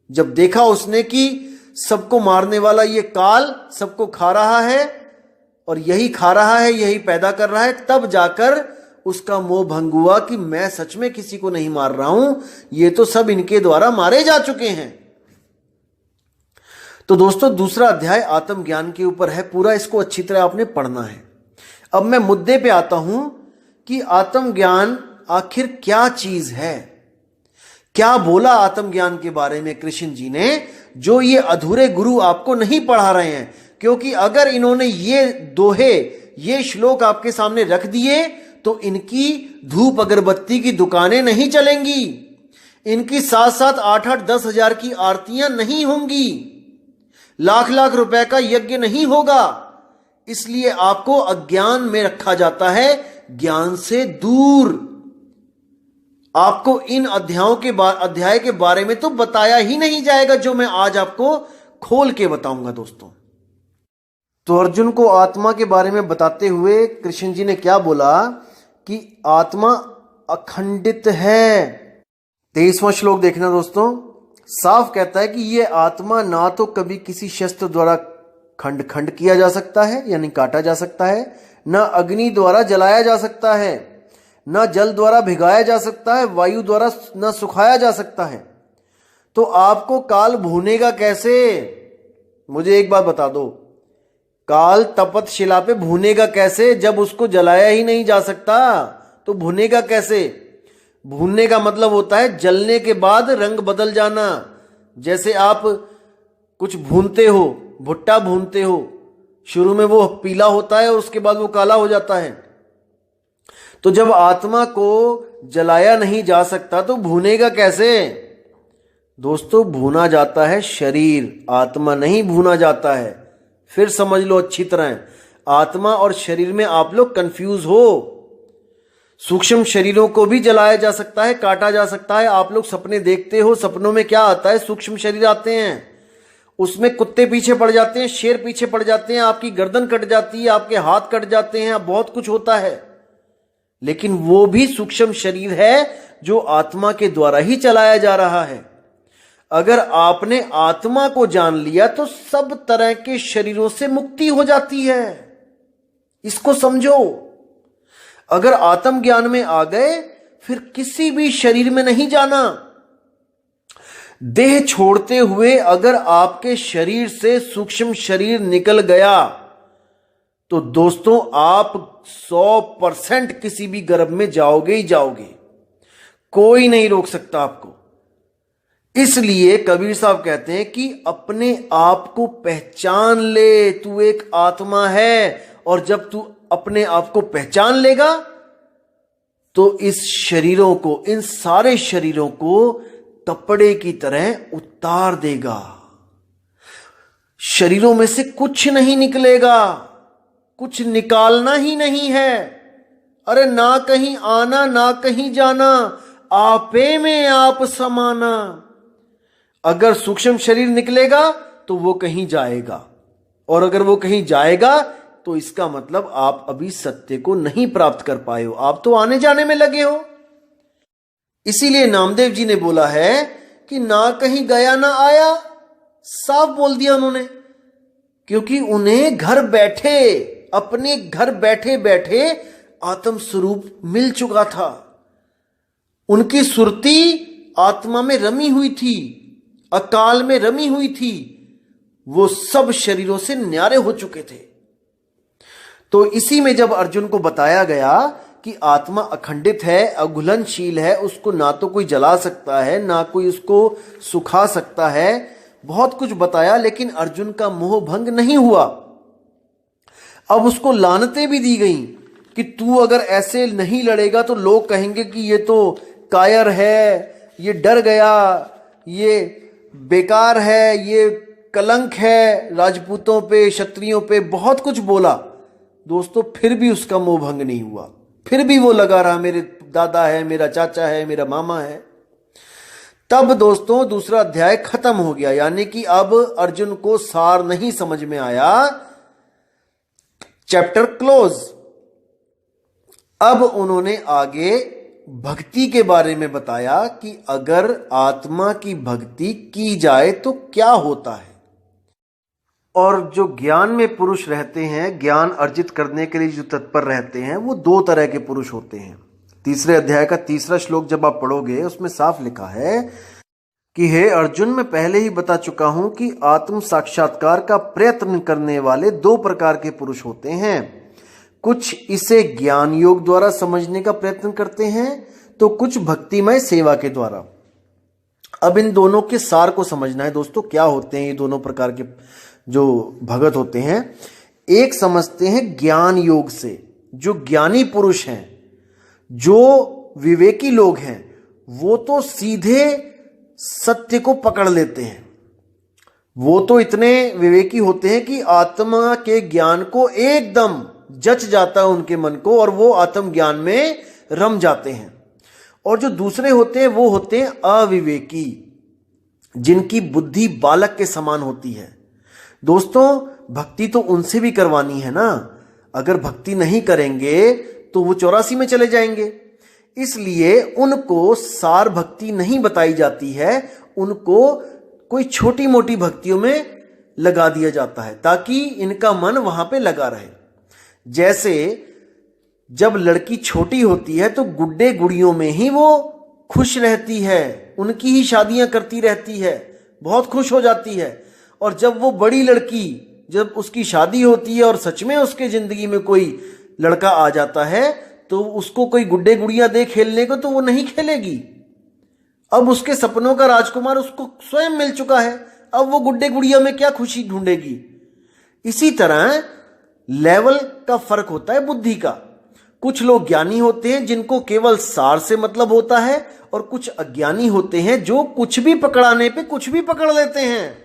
जब देखा उसने कि सबको मारने वाला ये काल सबको खा रहा है और यही खा रहा है, यही पैदा कर रहा है, तब जाकर उसका मोह भंग हुआ कि मैं सच में किसी को नहीं मार रहा हूं, ये तो सब इनके द्वारा मारे जा चुके हैं। तो दोस्तों दूसरा अध्याय आत्मज्ञान के ऊपर है, पूरा इसको अच्छी तरह आपने पढ़ना है। अब मैं मुद्दे पे आता हूं कि आत्मज्ञान आखिर क्या चीज है। क्या बोला आत्मज्ञान के बारे में कृष्ण जी ने, जो ये अधूरे गुरु आपको नहीं पढ़ा रहे हैं। क्योंकि अगर इन्होंने ये दोहे, ये श्लोक आपके सामने रख दिए तो इनकी धूप अगरबत्ती की दुकानें नहीं चलेंगी, इनकी 7-7, 8-8, 10 हजार की आरतियां नहीं होंगी, लाख-लाख रुपए का यज्ञ नहीं होगा। इसलिए आपको अज्ञान में रखा जाता है, ज्ञान से दूर। आपको इन अध्याय के बारे में तो बताया ही नहीं जाएगा जो मैं आज आपको खोल के बताऊंगा दोस्तों। तो अर्जुन को आत्मा के बारे में बताते हुए कृष्ण जी ने क्या बोला कि आत्मा अखंडित है। 23वां श्लोक देखना दोस्तों, साफ कहता है कि यह आत्मा ना तो कभी किसी शस्त्र द्वारा खंड खंड किया जा सकता है यानी काटा जा सकता है, ना अग्नि द्वारा जलाया जा सकता है, ना जल द्वारा भिगाया जा सकता है, वायु द्वारा ना सुखाया जा सकता है। तो आपको काल भूनेगा कैसे? मुझे एक बात बता दो, काल तपत शिला पे भूनेगा कैसे जब उसको जलाया ही नहीं जा सकता? तो भुनेगा कैसे? भूनने का मतलब होता है जलने के बाद रंग बदल जाना। जैसे आप कुछ भूनते हो, भुट्टा भूनते हो, शुरू में वो पीला होता है और उसके बाद वो काला हो जाता है। तो जब आत्मा को जलाया नहीं जा सकता तो भूनेगा कैसे? दोस्तों भूना जाता है शरीर, आत्मा नहीं भूना जाता है। फिर समझ लो अच्छी तरह, आत्मा और शरीर में आप लोग कंफ्यूज हो। सूक्ष्म शरीरों को भी जलाया जा सकता है, काटा जा सकता है। आप लोग सपने देखते हो, सपनों में क्या आता है? सूक्ष्म शरीर आते हैं, उसमें कुत्ते पीछे पड़ जाते हैं, शेर पीछे पड़ जाते हैं, आपकी गर्दन कट जाती है, आपके हाथ कट जाते हैं, बहुत कुछ होता है। लेकिन वो भी सूक्ष्म शरीर है जो आत्मा के द्वारा ही चलाया जा रहा है। अगर आपने आत्मा को जान लिया तो सब तरह के शरीरों से मुक्ति हो जाती है। इसको समझो। अगर आत्म ज्ञान में आ गए फिर किसी भी शरीर में नहीं जाना। देह छोड़ते हुए अगर आपके शरीर से सूक्ष्म शरीर निकल गया तो दोस्तों आप 100% किसी भी गर्भ में जाओगे ही जाओगे, कोई नहीं रोक सकता आपको। इसलिए कबीर साहब कहते हैं कि अपने आप को पहचान ले, तू एक आत्मा है। और जब तू अपने आप को पहचान लेगा तो इस शरीरों को, इन सारे शरीरों को कपड़े की तरह उतार देगा। शरीरों में से कुछ नहीं निकलेगा, कुछ निकालना ही नहीं है। अरे ना कहीं आना ना कहीं जाना, आपे में आप समाना। अगर सूक्ष्म शरीर निकलेगा तो वो कहीं जाएगा, और अगर वो कहीं जाएगा तो इसका मतलब आप अभी सत्य को नहीं प्राप्त कर पाए हो, आप तो आने जाने में लगे हो। इसीलिए नामदेव जी ने बोला है कि ना कहीं गया ना आया, साफ बोल दिया उन्होंने। क्योंकि उन्हें घर बैठे, अपने घर बैठे बैठे आत्म स्वरूप मिल चुका था। उनकी सुरती आत्मा में रमी हुई थी, अकाल में रमी हुई थी। वो सब शरीरों से न्यारे हो चुके थे। तो इसी में जब अर्जुन को बताया गया कि आत्मा अखंडित है, अघुलनशील है, उसको ना तो कोई जला सकता है ना कोई उसको सुखा सकता है, बहुत कुछ बताया, लेकिन अर्जुन का मोह भंग नहीं हुआ। अब उसको लानतें भी दी गई कि तू अगर ऐसे नहीं लड़ेगा तो लोग कहेंगे कि ये तो कायर है, ये डर गया, ये बेकार है, ये कलंक है राजपूतों पे, क्षत्रियों पे, बहुत कुछ बोला। दोस्तों फिर भी उसका मोह भंग नहीं हुआ, फिर भी वो लगा रहा मेरे दादा है, मेरा चाचा है, मेरा मामा है। तब दोस्तों दूसरा अध्याय खत्म हो गया, यानी कि अब अर्जुन को सार नहीं समझ में आया, चैप्टर क्लोज। अब उन्होंने आगे भक्ति के बारे में बताया कि अगर आत्मा की भक्ति की जाए तो क्या होता है। और जो ज्ञान में पुरुष रहते हैं, ज्ञान अर्जित करने के लिए जो तत्पर रहते हैं, वो दो तरह के पुरुष होते हैं। तीसरे अध्याय का तीसरा श्लोक जब आप पढ़ोगे उसमें साफ लिखा है कि हे अर्जुन, मैं पहले ही बता चुका हूं कि आत्म साक्षात्कार का प्रयत्न करने वाले दो प्रकार के पुरुष होते हैं। कुछ इसे ज्ञान योग द्वारा समझने का प्रयत्न करते हैं तो कुछ भक्तिमय सेवा के द्वारा। अब इन दोनों के सार को समझना है दोस्तों, क्या होते हैं ये दोनों प्रकार के जो भगत होते हैं। एक समझते हैं ज्ञान योग से, जो ज्ञानी पुरुष हैं, जो विवेकी लोग हैं, वो तो सीधे सत्य को पकड़ लेते हैं। वो तो इतने विवेकी होते हैं कि आत्मा के ज्ञान को एकदम जच जाता है उनके मन को, और वो आत्म ज्ञान में रम जाते हैं। और जो दूसरे होते हैं वो होते हैं अविवेकी, जिनकी बुद्धि बालक के समान होती है। दोस्तों, भक्ति तो उनसे भी करवानी है ना। अगर भक्ति नहीं करेंगे तो वो 84 में चले जाएंगे। इसलिए उनको सार भक्ति नहीं बताई जाती है, उनको कोई छोटी मोटी भक्तियों में लगा दिया जाता है ताकि इनका मन वहां पे लगा रहे। जैसे जब लड़की छोटी होती है तो गुड्डे गुड़ियों में ही वो खुश रहती है, उनकी ही शादियां करती रहती है, बहुत खुश हो जाती है। और जब वो बड़ी लड़की, जब उसकी शादी होती है और सच में उसके जिंदगी में कोई लड़का आ जाता है तो उसको कोई गुड्डे गुड़िया दे खेलने को तो वो नहीं खेलेगी। अब उसके सपनों का राजकुमार उसको स्वयं मिल चुका है, अब वो गुड्डे गुड़िया में क्या खुशी ढूंढेगी। इसी तरह लेवल का फर्क होता है बुद्धि का। कुछ लोग ज्ञानी होते हैं जिनको केवल सार से मतलब होता है, और कुछ अज्ञानी होते हैं जो कुछ भी पकड़ाने पे कुछ भी पकड़ लेते हैं।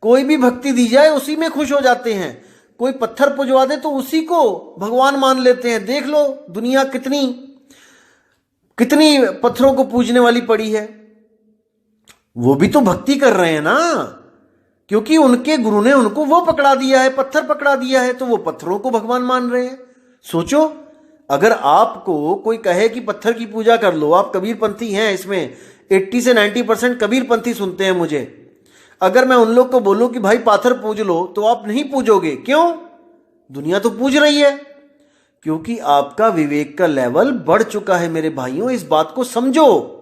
कोई भी भक्ति दी जाए उसी में खुश हो जाते हैं, कोई पत्थर पुजवा दे तो उसी को भगवान मान लेते हैं। देख लो दुनिया कितनी कितनी पत्थरों को पूजने वाली पड़ी है। वो भी तो भक्ति कर रहे हैं ना, क्योंकि उनके गुरु ने उनको वो पकड़ा दिया है, पत्थर पकड़ा दिया है, तो वो पत्थरों को भगवान मान रहे हैं। सोचो, अगर आपको कोई कहे कि पत्थर की पूजा कर लो, आप कबीरपंथी हैं, इसमें 80 से 90% कबीरपंथी सुनते हैं मुझे। अगर मैं उन लोग को बोलूं कि भाई पाथर पूज लो तो आप नहीं पूजोगे। क्यों? दुनिया तो पूज रही है। क्योंकि आपका विवेक का लेवल बढ़ चुका है मेरे भाइयों, इस बात को समझो।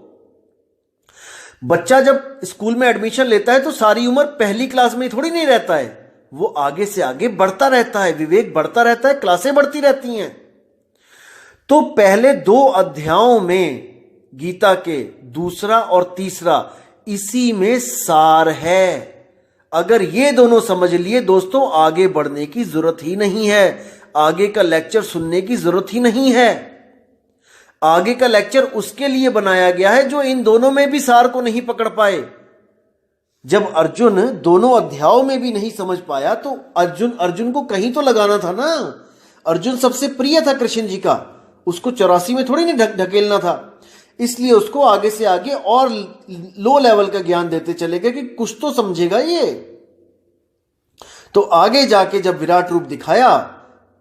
बच्चा जब स्कूल में एडमिशन लेता है तो सारी उम्र पहली क्लास में थोड़ी नहीं रहता है, वो आगे से आगे बढ़ता रहता है, विवेक बढ़ता रहता है, क्लासें बढ़ती रहती हैं। तो पहले 2 अध्यायों में गीता के दूसरा और तीसरा, इसी में सार है। अगर ये दोनों समझ लिए दोस्तों, आगे बढ़ने की जरूरत ही नहीं है, आगे का लेक्चर सुनने की जरूरत ही नहीं है। आगे का लेक्चर उसके लिए बनाया गया है जो इन दोनों में भी सार को नहीं पकड़ पाए। जब अर्जुन दोनों अध्यायों में भी नहीं समझ पाया तो अर्जुन को कहीं तो लगाना था ना। अर्जुन सबसे प्रिय था कृष्ण जी का, उसको 84 में थोड़ी नहीं ढकेलना था। इसलिए उसको आगे से आगे और लो लेवल का ज्ञान देते चले गए कि कुछ तो समझेगा ये। तो आगे जाके जब विराट रूप दिखाया,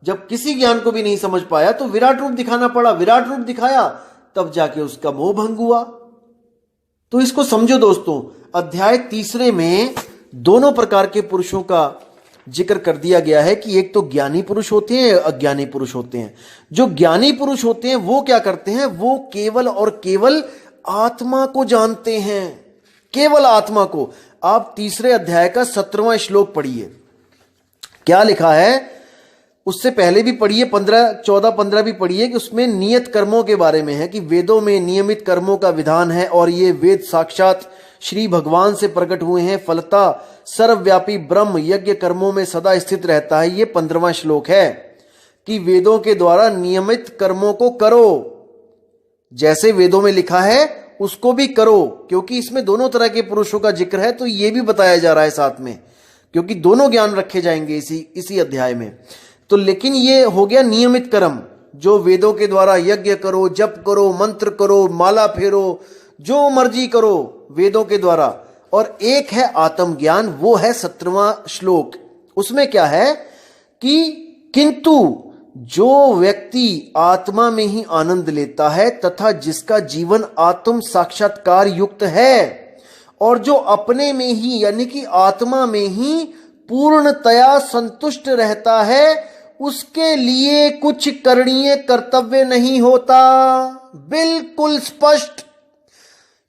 जब किसी ज्ञान को भी नहीं समझ पाया तो विराट रूप दिखाना पड़ा, विराट रूप दिखाया, तब जाके उसका मोह भंग हुआ। तो इसको समझो दोस्तों, अध्याय 3 में दोनों प्रकार के पुरुषों का जिक्र कर दिया गया है कि एक तो ज्ञानी पुरुष होते हैं, अज्ञानी पुरुष होते हैं। जो ज्ञानी पुरुष होते हैं वो क्या करते हैं, वो केवल और केवल आत्मा को जानते हैं, केवल आत्मा को। आप 3 अध्याय का 17वां श्लोक पढ़िए, क्या लिखा है। उससे पहले भी पढ़िए, 14, 15 भी पढ़िए, कि उसमें नियत कर्मों के बारे में है कि वेदों में नियमित कर्मों का विधान है और ये वेद साक्षात श्री भगवान से प्रकट हुए हैं। फलता सर्वव्यापी ब्रह्म यज्ञ कर्मों में सदा स्थित रहता है। ये 15वां श्लोक है कि वेदों के द्वारा नियमित कर्मों को करो, जैसे वेदों में लिखा है उसको भी करो। क्योंकि इसमें दोनों तरह के पुरुषों का जिक्र है तो ये भी बताया जा रहा है साथ में, क्योंकि दोनों ज्ञान रखे जाएंगे इसी अध्याय में। तो लेकिन ये हो गया नियमित कर्म, जो वेदों के द्वारा यज्ञ करो, जप करो, मंत्र करो, माला फेरो, जो मर्जी करो वेदों के द्वारा। और एक है आत्मज्ञान, वो है 17वां श्लोक। उसमें क्या है कि किंतु जो व्यक्ति आत्मा में ही आनंद लेता है तथा जिसका जीवन आत्म साक्षात्कार युक्त है और जो अपने में ही यानी कि आत्मा में ही पूर्णतया संतुष्ट रहता है, उसके लिए कुछ करणीय कर्तव्य नहीं होता। बिल्कुल स्पष्ट।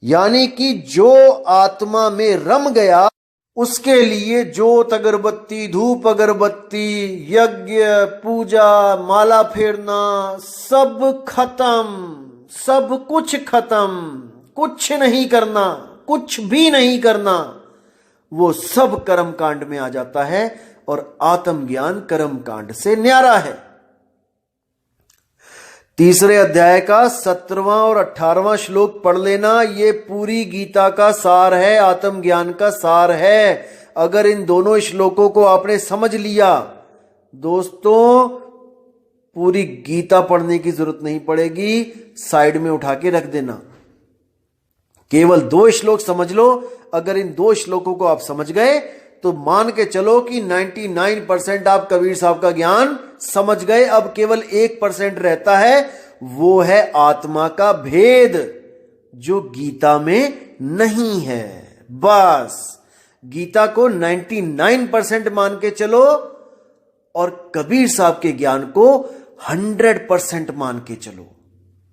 यानी कि जो आत्मा में रम गया उसके लिए जोत अगरबत्ती, धूप अगरबत्ती, यज्ञ, पूजा, माला फेरना, सब खत्म, सब कुछ खत्म, कुछ नहीं करना, कुछ भी नहीं करना, वो सब कर्म कांड में आ जाता है। और आत्मज्ञान कर्म कांड से न्यारा है। 3 अध्याय का 17वां और 18वां श्लोक पढ़ लेना, ये पूरी गीता का सार है, आत्मज्ञान का सार है। अगर इन दोनों श्लोकों को आपने समझ लिया दोस्तों, पूरी गीता पढ़ने की जरूरत नहीं पड़ेगी, साइड में उठा के रख देना। केवल 2 श्लोक समझ लो। अगर इन 2 श्लोकों को आप समझ गए तो मान के चलो कि 99% आप कबीर साहब का ज्ञान समझ गए। अब केवल 1% रहता है, वो है आत्मा का भेद, जो गीता में नहीं है। बस गीता को 99% मान के चलो और कबीर साहब के ज्ञान को 100% मान के चलो,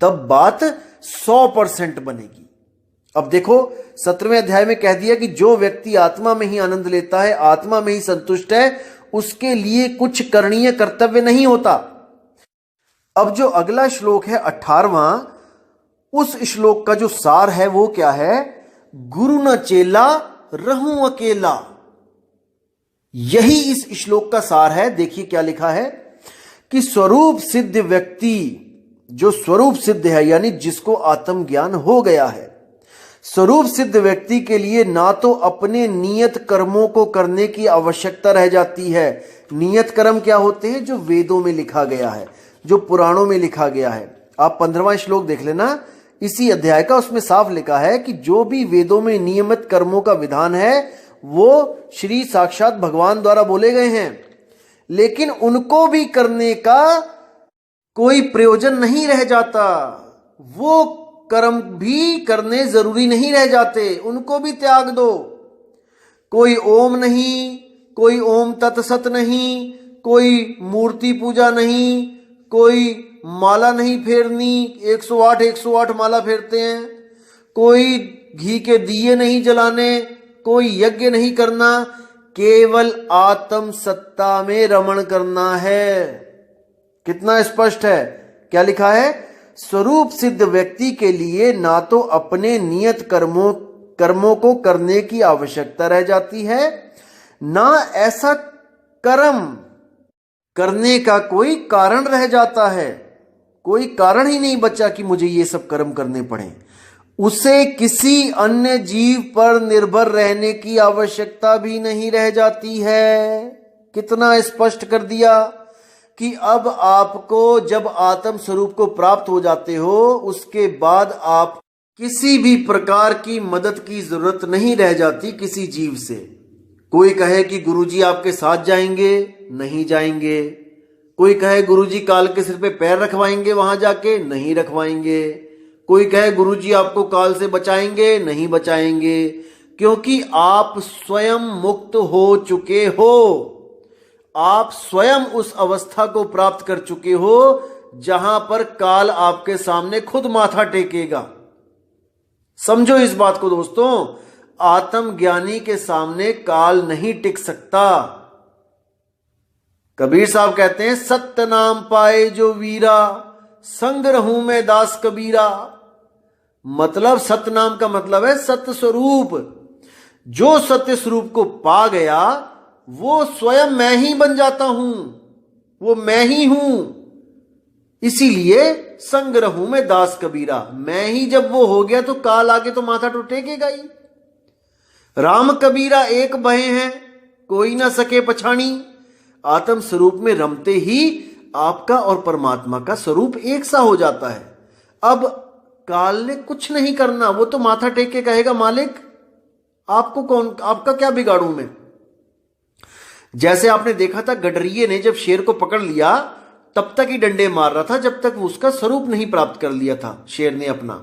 तब बात 100% बनेगी। अब देखो 17वें अध्याय में कह दिया कि जो व्यक्ति आत्मा में ही आनंद लेता है, आत्मा में ही संतुष्ट है, उसके लिए कुछ करणीय कर्तव्य नहीं होता। अब जो अगला श्लोक है 18वां, उस श्लोक का जो सार है वो क्या है? गुरु न चेला रहूं अकेला। यही इस श्लोक का सार है। देखिए क्या लिखा है कि स्वरूप सिद्ध व्यक्ति, जो स्वरूप सिद्ध है यानी जिसको आत्मज्ञान हो गया है, स्वरूप सिद्ध व्यक्ति के लिए ना तो अपने नियत कर्मों को करने की आवश्यकता रह जाती है। नियत कर्म क्या होते हैं? जो वेदों में लिखा गया है, जो पुराणों में लिखा गया है। आप 15वां श्लोक देख लेना इसी अध्याय का, उसमें साफ लिखा है कि जो भी वेदों में नियमित कर्मों का विधान है वो श्री साक्षात भगवान द्वारा बोले गए हैं, लेकिन उनको भी करने का कोई प्रयोजन नहीं रह जाता। वो कर्म भी करने जरूरी नहीं रह जाते, उनको भी त्याग दो। कोई ओम नहीं, कोई ओम तत्सत नहीं, कोई मूर्ति पूजा नहीं, कोई माला नहीं फेरनी, 108 माला फेरते हैं, कोई घी के दिए नहीं जलाने, कोई यज्ञ नहीं करना, केवल आत्म सत्ता में रमण करना है। कितना स्पष्ट है, क्या लिखा है? स्वरूप सिद्ध व्यक्ति के लिए ना तो अपने नियत कर्मों को करने की आवश्यकता रह जाती है, ना ऐसा कर्म करने का कोई कारण रह जाता है। कोई कारण ही नहीं बचा कि मुझे ये सब कर्म करने पड़े। उसे किसी अन्य जीव पर निर्भर रहने की आवश्यकता भी नहीं रह जाती है। कितना स्पष्ट कर दिया कि अब आपको जब आत्म स्वरूप को प्राप्त हो जाते हो, उसके बाद आप किसी भी प्रकार की मदद की जरूरत नहीं रह जाती किसी जीव से। कोई कहे कि गुरुजी आपके साथ जाएंगे, नहीं जाएंगे। कोई कहे गुरुजी काल के सिर पे पैर रखवाएंगे, वहां जाके नहीं रखवाएंगे। कोई कहे गुरुजी आपको काल से बचाएंगे, नहीं बचाएंगे, क्योंकि आप स्वयं मुक्त हो चुके हो। आप स्वयं उस अवस्था को प्राप्त कर चुके हो जहां पर काल आपके सामने खुद माथा टेकेगा। समझो इस बात को दोस्तों, आत्मज्ञानी के सामने काल नहीं टिक सकता। कबीर साहब कहते हैं, सत्य नाम पाए जो वीरा, संग रहूं मैं दास कबीरा। मतलब सत्य नाम का मतलब है सत्य स्वरूप। जो सत्य स्वरूप को पा गया वो स्वयं मैं ही बन जाता हूं, वो मैं ही हूं। इसीलिए संग रहूं मैं दास कबीरा। मैं ही जब वो हो गया तो काल आगे तो माथा तो टेकेगा ही। राम कबीरा एक बहे हैं, कोई ना सके पछाणी। आत्म स्वरूप में रमते ही आपका और परमात्मा का स्वरूप एक सा हो जाता है। अब काल ने कुछ नहीं करना, वो तो माथा टेक के कहेगा, मालिक आपको कौन, आपका क्या बिगाड़ू मैं। जैसे आपने देखा था गडरिये ने जब शेर को पकड़ लिया तब तक ही डंडे मार रहा था, जब तक वो उसका स्वरूप नहीं प्राप्त कर लिया था शेर ने अपना।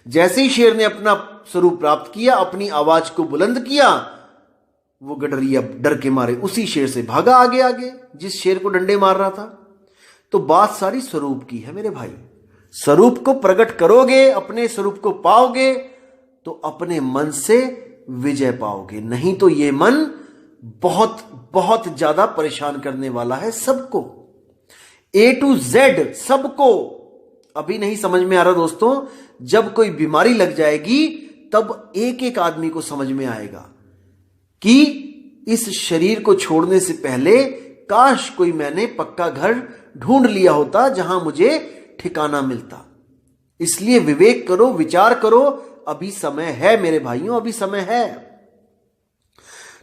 जैसे ही शेर ने अपना स्वरूप प्राप्त किया, अपनी आवाज को बुलंद किया, वो गडरिया डर के मारे उसी शेर से भागा आगे आगे जिस शेर को डंडे मार रहा था। तो बात सारी स्वरूप की है मेरे भाई। स्वरूप को प्रकट करोगे, अपने स्वरूप को पाओगे तो अपने मन से विजय पाओगे। नहीं तो ये मन बहुत बहुत ज्यादा परेशान करने वाला है सबको, A to Z सबको। अभी नहीं समझ में आ रहा दोस्तों, जब कोई बीमारी लग जाएगी तब एक एक आदमी को समझ में आएगा कि इस शरीर को छोड़ने से पहले काश कोई मैंने पक्का घर ढूंढ लिया होता जहां मुझे ठिकाना मिलता। इसलिए विवेक करो, विचार करो, अभी समय है मेरे भाइयों, अभी समय है।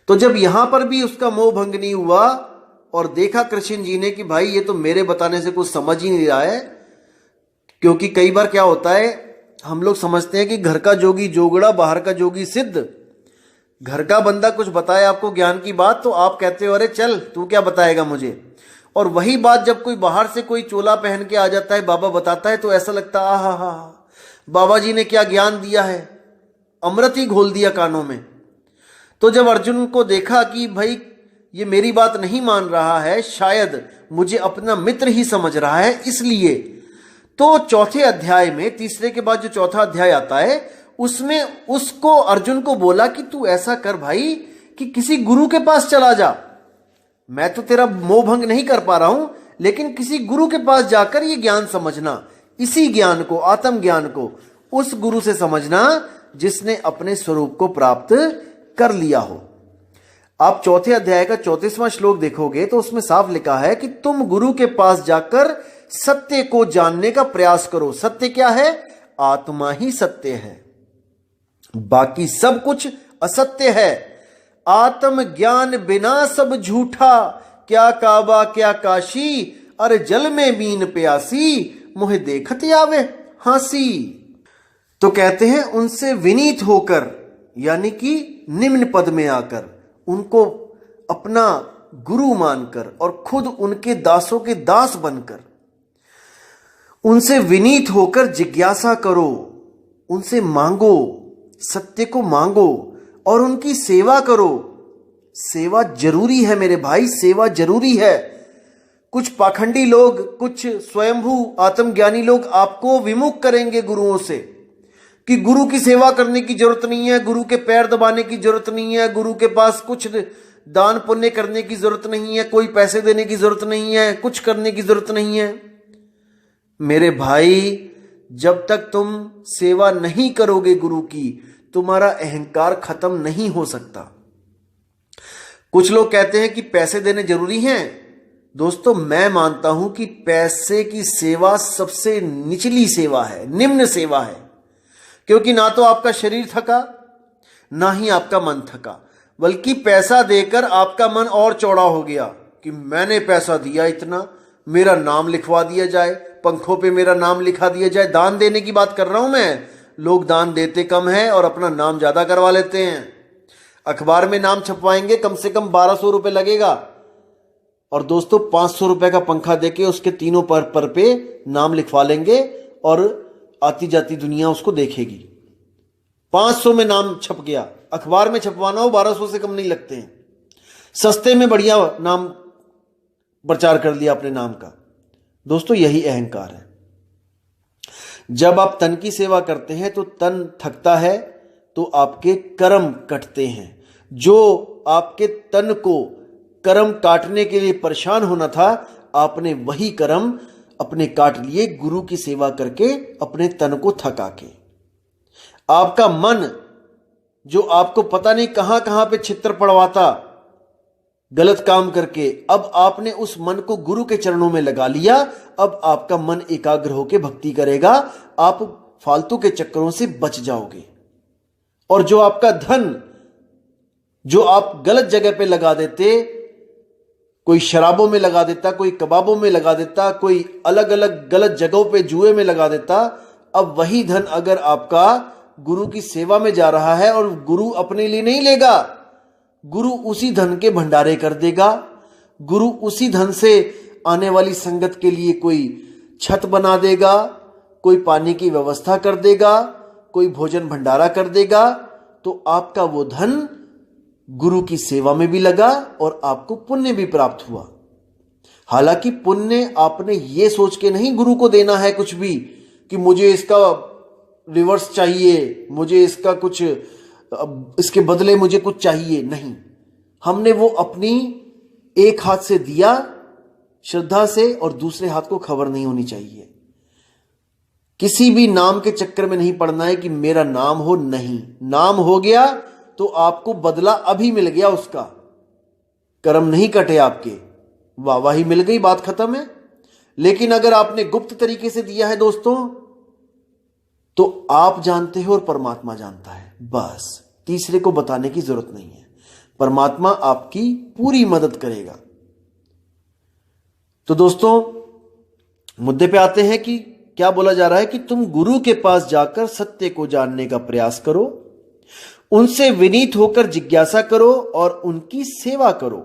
तो जब यहां पर भी उसका मोह भंग नहीं हुआ, और देखा कृष्ण जी ने कि भाई ये तो मेरे बताने से कुछ समझ ही नहीं रहा है। क्योंकि कई बार क्या होता है, हम लोग समझते हैं कि घर का जोगी जोगड़ा बाहर का जोगी सिद्ध। घर का बंदा कुछ बताए आपको ज्ञान की बात तो आप कहते हो अरे चल तू क्या बताएगा मुझे। और वही बात जब कोई बाहर से कोई चोला पहन के आ जाता है, बाबा बताता है, तो ऐसा लगता है आहा हा बाबा जी ने क्या ज्ञान दिया है, अमृत ही घोल दिया कानों में। तो जब अर्जुन को देखा कि भाई ये मेरी बात नहीं मान रहा है, शायद मुझे अपना मित्र ही समझ रहा है, इसलिए तो चौथे अध्याय में, तीसरे के बाद जो चौथा अध्याय आता है उसमें उसको अर्जुन को बोला कि तू ऐसा कर भाई कि किसी गुरु के पास चला जा। मैं तो तेरा मोह भंग नहीं कर पा रहा हूं, लेकिन किसी गुरु के पास जाकर ये ज्ञान समझना, इसी ज्ञान को, आत्म ज्ञान को उस गुरु से समझना जिसने अपने स्वरूप को प्राप्त कर लिया हो। आप चौथे अध्याय का 34वां श्लोक देखोगे तो उसमें साफ लिखा है कि तुम गुरु के पास जाकर सत्य को जानने का प्रयास करो। सत्य क्या है? आत्मा ही सत्य है, बाकी सब कुछ असत्य है। आत्म ज्ञान बिना सब झूठा, क्या काबा क्या काशी, अरे जल में बीन प्यासी, मुझे देखत आवे हासी। तो कहते हैं उनसे विनीत होकर, यानी कि निम्न पद में आकर, उनको अपना गुरु मानकर और खुद उनके दासों के दास बनकर उनसे विनीत होकर जिज्ञासा करो, उनसे मांगो, सत्य को मांगो और उनकी सेवा करो। सेवा जरूरी है मेरे भाई, सेवा जरूरी है। कुछ पाखंडी लोग, कुछ स्वयंभू आत्मज्ञानी लोग आपको विमुख करेंगे गुरुओं से कि गुरु की सेवा करने की जरूरत नहीं है, गुरु के पैर दबाने की जरूरत नहीं है, गुरु के पास कुछ दान पुण्य करने की जरूरत नहीं है, कोई पैसे देने की जरूरत नहीं है, कुछ करने की जरूरत नहीं है। मेरे भाई, जब तक तुम सेवा नहीं करोगे गुरु की, तुम्हारा अहंकार खत्म नहीं हो सकता। कुछ लोग कहते हैं कि पैसे देने जरूरी हैं। दोस्तों, मैं मानता हूं कि पैसे की सेवा सबसे निचली सेवा है, निम्न सेवा है। क्योंकि ना तो आपका शरीर थका, ना ही आपका मन थका, बल्कि पैसा देकर आपका मन और चौड़ा हो गया कि मैंने पैसा दिया इतना, मेरा नाम लिखवा दिया जाए, पंखों पे मेरा नाम लिखा दिया जाए। दान देने की बात कर रहा हूं मैं। लोग दान देते कम है और अपना नाम ज्यादा करवा लेते हैं। अखबार में नाम छपवाएंगे, कम से कम 1200 रुपए लगेगा, और दोस्तों 500 रुपए का पंखा देके उसके तीनों पर पे नाम लिखवा लेंगे और आती जाती दुनिया उसको देखेगी। 500 में नाम छप गया। अखबार में छपवाना हो 1200 से कम नहीं लगते हैं। सस्ते में बढ़िया नाम प्रचार कर लिया अपने नाम का। दोस्तों, यही अहंकार है। जब आप तन की सेवा करते हैं तो तन थकता है, तो आपके कर्म कटते हैं। जो आपके तन को कर्म काटने के लिए परेशान होना था, आपने वही कर्म अपने काट लिए गुरु की सेवा करके, अपने तन को थका के। आपका मन जो आपको पता नहीं कहां कहां पे छित्र पड़वाता गलत काम करके, अब आपने उस मन को गुरु के चरणों में लगा लिया। अब आपका मन एकाग्र होकर भक्ति करेगा, आप फालतू के चक्करों से बच जाओगे। और जो आपका धन जो आप गलत जगह पे लगा देते, कोई शराबों में लगा देता, कोई कबाबों में लगा देता, कोई अलग अलग गलत जगहों पे जुए में लगा देता, अब वही धन अगर आपका गुरु की सेवा में जा रहा है, और गुरु अपने लिए नहीं लेगा, गुरु उसी धन के भंडारे कर देगा। गुरु उसी धन से आने वाली संगत के लिए कोई छत बना देगा, कोई पानी की व्यवस्था कर देगा, कोई भोजन भंडारा कर देगा। तो आपका वो धन गुरु की सेवा में भी लगा और आपको पुण्य भी प्राप्त हुआ। हालांकि पुण्य आपने ये सोच के नहीं गुरु को देना है कुछ भी कि मुझे इसका रिवर्स चाहिए, मुझे इसका कुछ, इसके बदले मुझे कुछ चाहिए, नहीं। हमने वो अपनी एक हाथ से दिया श्रद्धा से, और दूसरे हाथ को खबर नहीं होनी चाहिए। किसी भी नाम के चक्कर में नहीं पड़ना है कि मेरा नाम हो, नहीं। नाम हो गया तो आपको बदला अभी मिल गया, उसका कर्म नहीं कटे आपके, वाहवाही मिल गई, बात खत्म है। लेकिन अगर आपने गुप्त तरीके से दिया है दोस्तों, तो आप जानते हो और परमात्मा जानता है, बस तीसरे को बताने की जरूरत नहीं है। परमात्मा आपकी पूरी मदद करेगा। तो दोस्तों मुद्दे पे आते हैं कि क्या बोला जा रहा है कि तुम गुरु के पास जाकर सत्य को जानने का प्रयास करो, उनसे विनीत होकर जिज्ञासा करो और उनकी सेवा करो।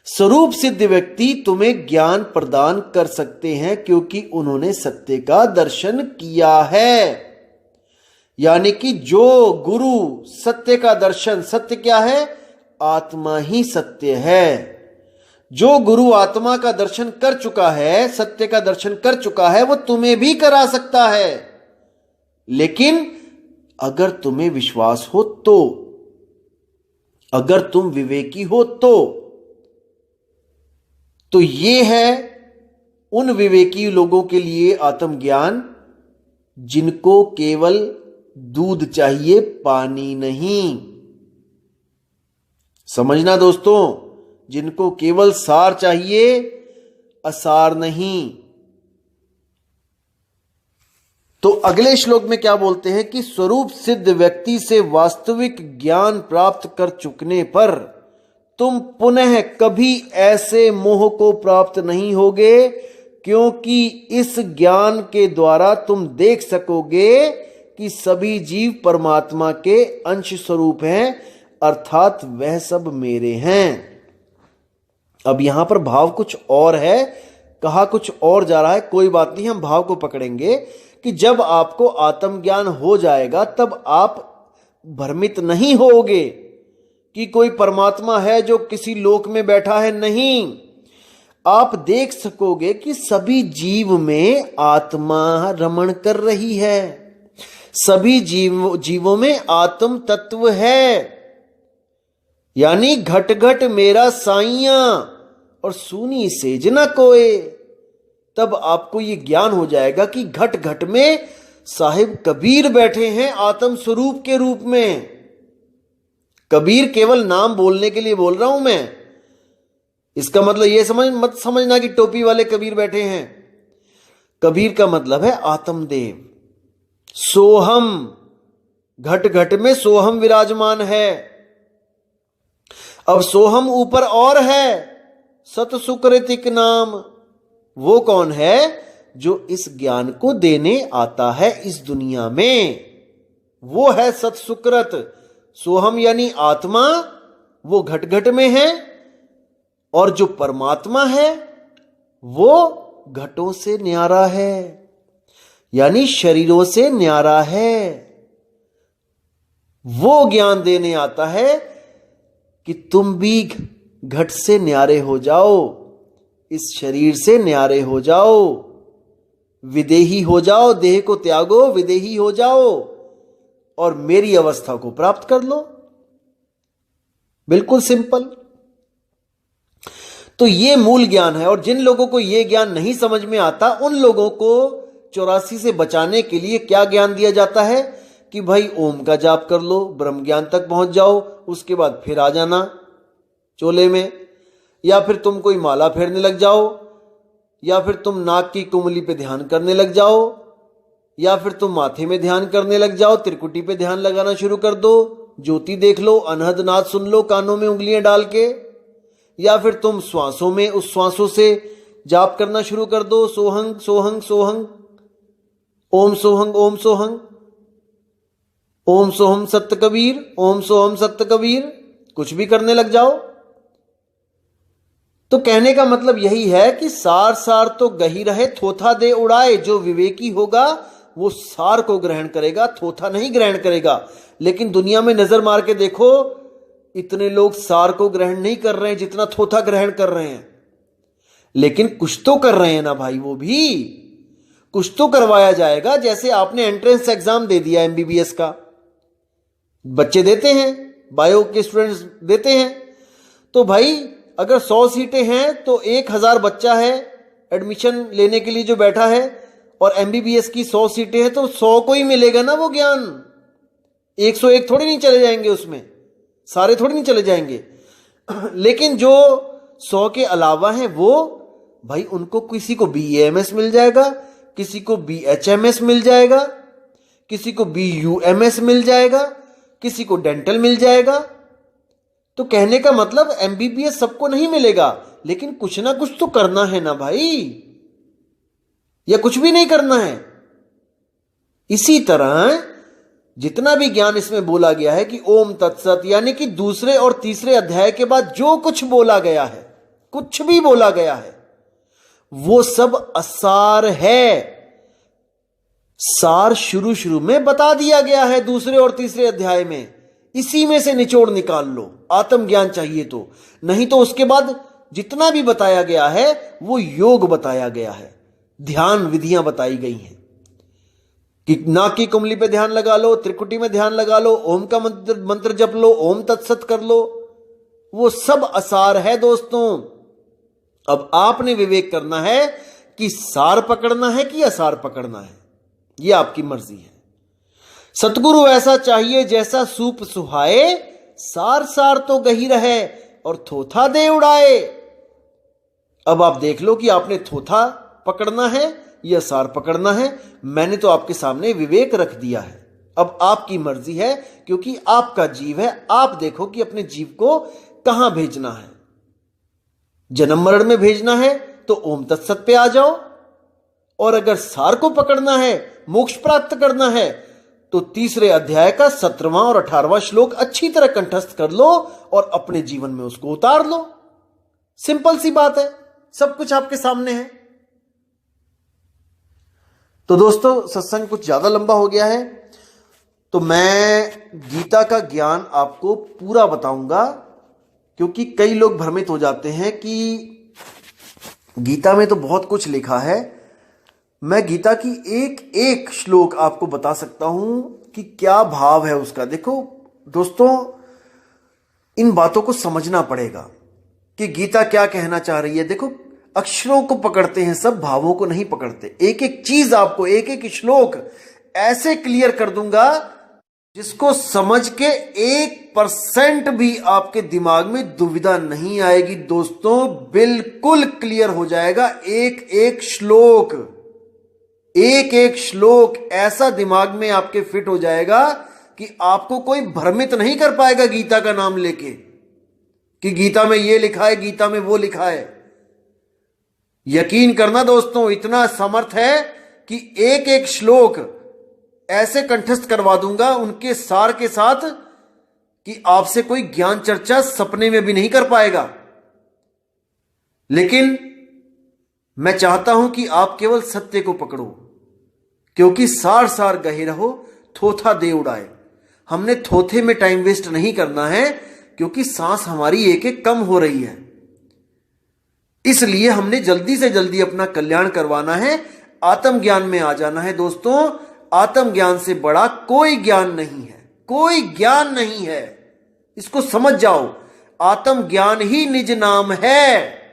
स्वरूप सिद्ध व्यक्ति तुम्हें ज्ञान प्रदान कर सकते हैं क्योंकि उन्होंने सत्य का दर्शन किया है। यानी कि जो गुरु सत्य का दर्शन, सत्य क्या है? आत्मा ही सत्य है। जो गुरु आत्मा का दर्शन कर चुका है, सत्य का दर्शन कर चुका है, वो तुम्हें भी करा सकता है, लेकिन अगर तुम्हें विश्वास हो तो, अगर तुम विवेकी हो तो ये है उन विवेकी लोगों के लिए आत्मज्ञान जिनको केवल दूध चाहिए, पानी नहीं। समझना दोस्तों, जिनको केवल सार चाहिए, असार नहीं। तो अगले श्लोक में क्या बोलते हैं कि स्वरूप सिद्ध व्यक्ति से वास्तविक ज्ञान प्राप्त कर चुकने पर तुम पुनः कभी ऐसे मोह को प्राप्त नहीं होगे, क्योंकि इस ज्ञान के द्वारा तुम देख सकोगे कि सभी जीव परमात्मा के अंश स्वरूप हैं, अर्थात वह सब मेरे हैं। अब यहां पर भाव कुछ और है, कहा कुछ और जा रहा है, कोई बात नहीं, हम भाव को पकड़ेंगे कि जब आपको आत्मज्ञान हो जाएगा तब आप भ्रमित नहीं होगे कि कोई परमात्मा है जो किसी लोक में बैठा है। नहीं, आप देख सकोगे कि सभी जीव में आत्मा रमण कर रही है, सभी जीवों में आत्म तत्व है। यानी घट घट मेरा साइया और सूनी सेज न कोय। तब आपको यह ज्ञान हो जाएगा कि घट घट में साहिब कबीर बैठे हैं आत्म स्वरूप के रूप में। कबीर केवल नाम बोलने के लिए बोल रहा हूं मैं, इसका मतलब यह मत समझना कि टोपी वाले कबीर बैठे हैं। कबीर का मतलब है आत्मदेव, सोहम। घट घट में सोहम विराजमान है। अब सोहम ऊपर और है, सत सुकृतिक नाम। वो कौन है? जो इस ज्ञान को देने आता है इस दुनिया में, वो है सत सुकृत। सोहम यानी आत्मा, वो घट घट में है, और जो परमात्मा है वो घटों से न्यारा है, यानी शरीरों से न्यारा है। वो ज्ञान देने आता है कि तुम भी घट से न्यारे हो जाओ, इस शरीर से न्यारे हो जाओ, विदेही हो जाओ, देह को त्यागो, विदेही हो जाओ और मेरी अवस्था को प्राप्त कर लो। बिल्कुल सिंपल। तो ये मूल ज्ञान है, और जिन लोगों को यह ज्ञान नहीं समझ में आता उन लोगों को 84 से बचाने के लिए क्या ज्ञान दिया जाता है कि भाई ओम का जाप कर लो, ब्रह्म ज्ञान तक पहुंच जाओ, उसके बाद फिर आ जाना चोले में, या फिर तुम कोई माला फेरने लग जाओ, या फिर तुम नाक की कुंडली पे ध्यान करने लग जाओ, या फिर तुम माथे में ध्यान करने लग जाओ, त्रिकुटी पे ध्यान लगाना शुरू कर दो, ज्योति देख लो, अनहद नाद सुन लो कानों में उंगलियां डाल के, या फिर तुम श्वासों में उस श्वासों से जाप करना शुरू कर दो, सोहंग सोहंग सोहंग, ओम सोहंग ओम सोहंग, ओम सोहम सत्य कबीर, ओम सोहम सत्य कबीर, कुछ भी करने लग जाओ। तो कहने का मतलब यही है कि सार सार तो गही रहे थोथा दे उड़ाए। जो विवेकी होगा वो सार को ग्रहण करेगा, थोथा नहीं ग्रहण करेगा। लेकिन दुनिया में नजर मार के देखो, इतने लोग सार को ग्रहण नहीं कर रहे हैं जितना थोथा ग्रहण कर रहे हैं। लेकिन कुछ तो कर रहे हैं ना भाई, वो भी कुछ तो करवाया जाएगा। जैसे आपने एंट्रेंस एग्जाम दे दिया एमबीबीएस का, बच्चे देते हैं, बायो के स्टूडेंट्स देते हैं, तो भाई अगर 100 सीटें हैं तो 1000 बच्चा है एडमिशन लेने के लिए जो बैठा है, और एमबीबीएस की 100 सीटें हैं तो 100 को ही मिलेगा ना वो ज्ञान। 101 थोड़ी नहीं चले जाएंगे, उसमें सारे थोड़ी नहीं चले जाएंगे। लेकिन जो 100 के अलावा हैं वो भाई, उनको किसी को BAMS मिल जाएगा, किसी को BHMS मिल जाएगा, किसी को BUMS मिल जाएगा, किसी को डेंटल मिल जाएगा। तो कहने का मतलब एमबीबीएस सबको नहीं मिलेगा, लेकिन कुछ ना कुछ तो करना है ना भाई, या कुछ भी नहीं करना है। इसी तरह जितना भी ज्ञान इसमें बोला गया है कि ओम तत्सत, यानी कि दूसरे और तीसरे अध्याय के बाद जो कुछ बोला गया है, कुछ भी बोला गया है, वो सब असार है। सार शुरू में बता दिया गया है दूसरे और तीसरे अध्याय में, इसी में से निचोड़ निकाल लो आत्मज्ञान चाहिए तो। नहीं तो उसके बाद जितना भी बताया गया है वो योग बताया गया है, ध्यान विधियां बताई गई हैं कि नाक की कुंडली पे ध्यान लगा लो, त्रिकुटी में ध्यान लगा लो, ओम का मंत्र जप लो, ओम तत्सत कर लो, वो सब असार है दोस्तों। अब आपने विवेक करना है कि सार पकड़ना है कि असार पकड़ना है, ये आपकी मर्जी है। सतगुरु ऐसा चाहिए जैसा सूप सुहाए, सार सार तो गही रहे और थोथा दे उड़ाए। अब आप देख लो कि आपने थोथा पकड़ना है या सार पकड़ना है। मैंने तो आपके सामने विवेक रख दिया है, अब आपकी मर्जी है, क्योंकि आपका जीव है। आप देखो कि अपने जीव को कहां भेजना है। जन्म मरण में भेजना है तो ओम तत्सत पे आ जाओ, और अगर सार को पकड़ना है, मोक्ष प्राप्त करना है, तो तीसरे अध्याय का 17वां और 18वां श्लोक अच्छी तरह कंठस्थ कर लो और अपने जीवन में उसको उतार लो। सिंपल सी बात है, सब कुछ आपके सामने है। तो दोस्तों, सत्संग कुछ ज्यादा लंबा हो गया है, तो मैं गीता का ज्ञान आपको पूरा बताऊंगा, क्योंकि कई लोग भ्रमित हो जाते हैं कि गीता में तो बहुत कुछ लिखा है। मैं गीता की एक एक श्लोक आपको बता सकता हूं कि क्या भाव है उसका। देखो दोस्तों, इन बातों को समझना पड़ेगा कि गीता क्या कहना चाह रही है। देखो, अक्षरों को पकड़ते हैं सब, भावों को नहीं पकड़ते। एक एक चीज आपको, एक एक श्लोक ऐसे क्लियर कर दूंगा जिसको समझ के 1% भी आपके दिमाग में दुविधा नहीं आएगी दोस्तों। बिल्कुल क्लियर हो जाएगा। एक एक श्लोक, एक एक श्लोक ऐसा दिमाग में आपके फिट हो जाएगा कि आपको कोई भ्रमित नहीं कर पाएगा गीता का नाम लेके कि गीता में ये लिखा है, गीता में वो लिखा है। यकीन करना दोस्तों, इतना समर्थ है कि एक एक श्लोक ऐसे कंठस्थ करवा दूंगा उनके सार के साथ कि आपसे कोई ज्ञान चर्चा सपने में भी नहीं कर पाएगा। लेकिन मैं चाहता हूं कि आप केवल सत्य को पकड़ो, क्योंकि सार सार गहे रहो, थोथा दे उड़ाए। हमने थोथे में टाइम वेस्ट नहीं करना है, क्योंकि सांस हमारी एक एक कम हो रही है। इसलिए हमने जल्दी से जल्दी अपना कल्याण करवाना है, आत्मज्ञान में आ जाना है दोस्तों। आत्मज्ञान से बड़ा कोई ज्ञान नहीं है, कोई ज्ञान नहीं है। इसको समझ जाओ, आत्मज्ञान ही निज नाम है।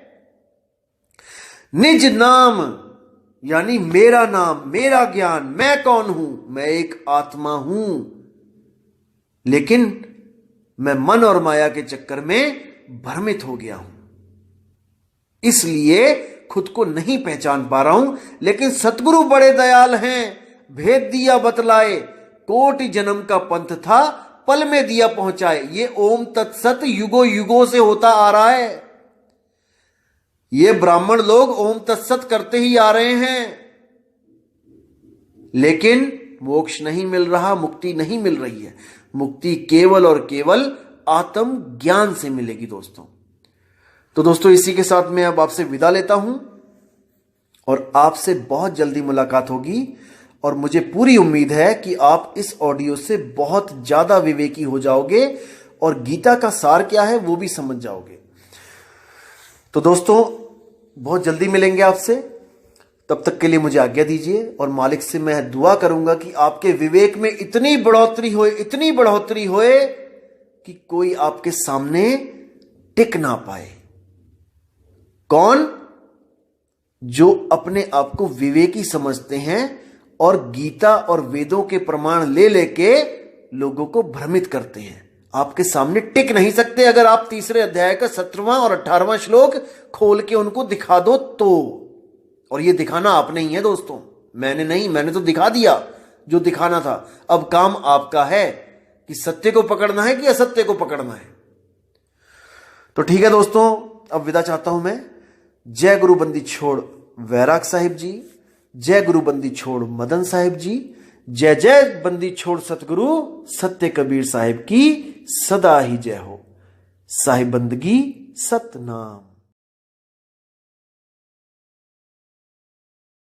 निज नाम यानी मेरा नाम, मेरा ज्ञान। मैं कौन हूं? मैं एक आत्मा हूं, लेकिन मैं मन और माया के चक्कर में भ्रमित हो गया हूं, इसलिए खुद को नहीं पहचान पा रहा हूं। लेकिन सतगुरु बड़े दयाल हैं, भेद दिया बतलाए, कोटि जन्म का पंथ था, पल में दिया पहुंचाए। ये ओम तत्सत युगों युगों से होता आ रहा है। ये ब्राह्मण लोग ओम तत्सत करते ही आ रहे हैं, लेकिन मोक्ष नहीं मिल रहा, मुक्ति नहीं मिल रही है। मुक्ति केवल और केवल आत्म ज्ञान से मिलेगी दोस्तों। तो दोस्तों, इसी के साथ मैं अब आपसे विदा लेता हूं और आपसे बहुत जल्दी मुलाकात होगी। और मुझे पूरी उम्मीद है कि आप इस ऑडियो से बहुत ज्यादा विवेकी हो जाओगे और गीता का सार क्या है वो भी समझ जाओगे। तो दोस्तों, बहुत जल्दी मिलेंगे आपसे। तब तक के लिए मुझे आज्ञा दीजिए, और मालिक से मैं दुआ करूंगा कि आपके विवेक में इतनी बढ़ोतरी होए, इतनी बढ़ोतरी होए कि कोई आपके सामने टिक ना पाए। कौन? जो अपने आप को विवेकी समझते हैं और गीता और वेदों के प्रमाण ले लेके लोगों को भ्रमित करते हैं। आपके सामने टिक नहीं सकते अगर आप तीसरे अध्याय का 17वां और 18वां श्लोक खोल के उनको दिखा दो तो। और ये दिखाना आपने ही है दोस्तों, मैंने नहीं। मैंने तो दिखा दिया जो दिखाना था। अब काम आपका है कि सत्य को पकड़ना है कि असत्य को पकड़ना है। तो ठीक है दोस्तों, अब विदा चाहता हूं मैं। जय गुरु बंदी छोड़ वैराग साहिब जी, जय गुरु बंदी छोड़ मदन साहिब जी, जय जय बंदी छोड़ सतगुरु सत्य कबीर साहिब की सदा ही जय हो। साहिब बंदगी सतनाम।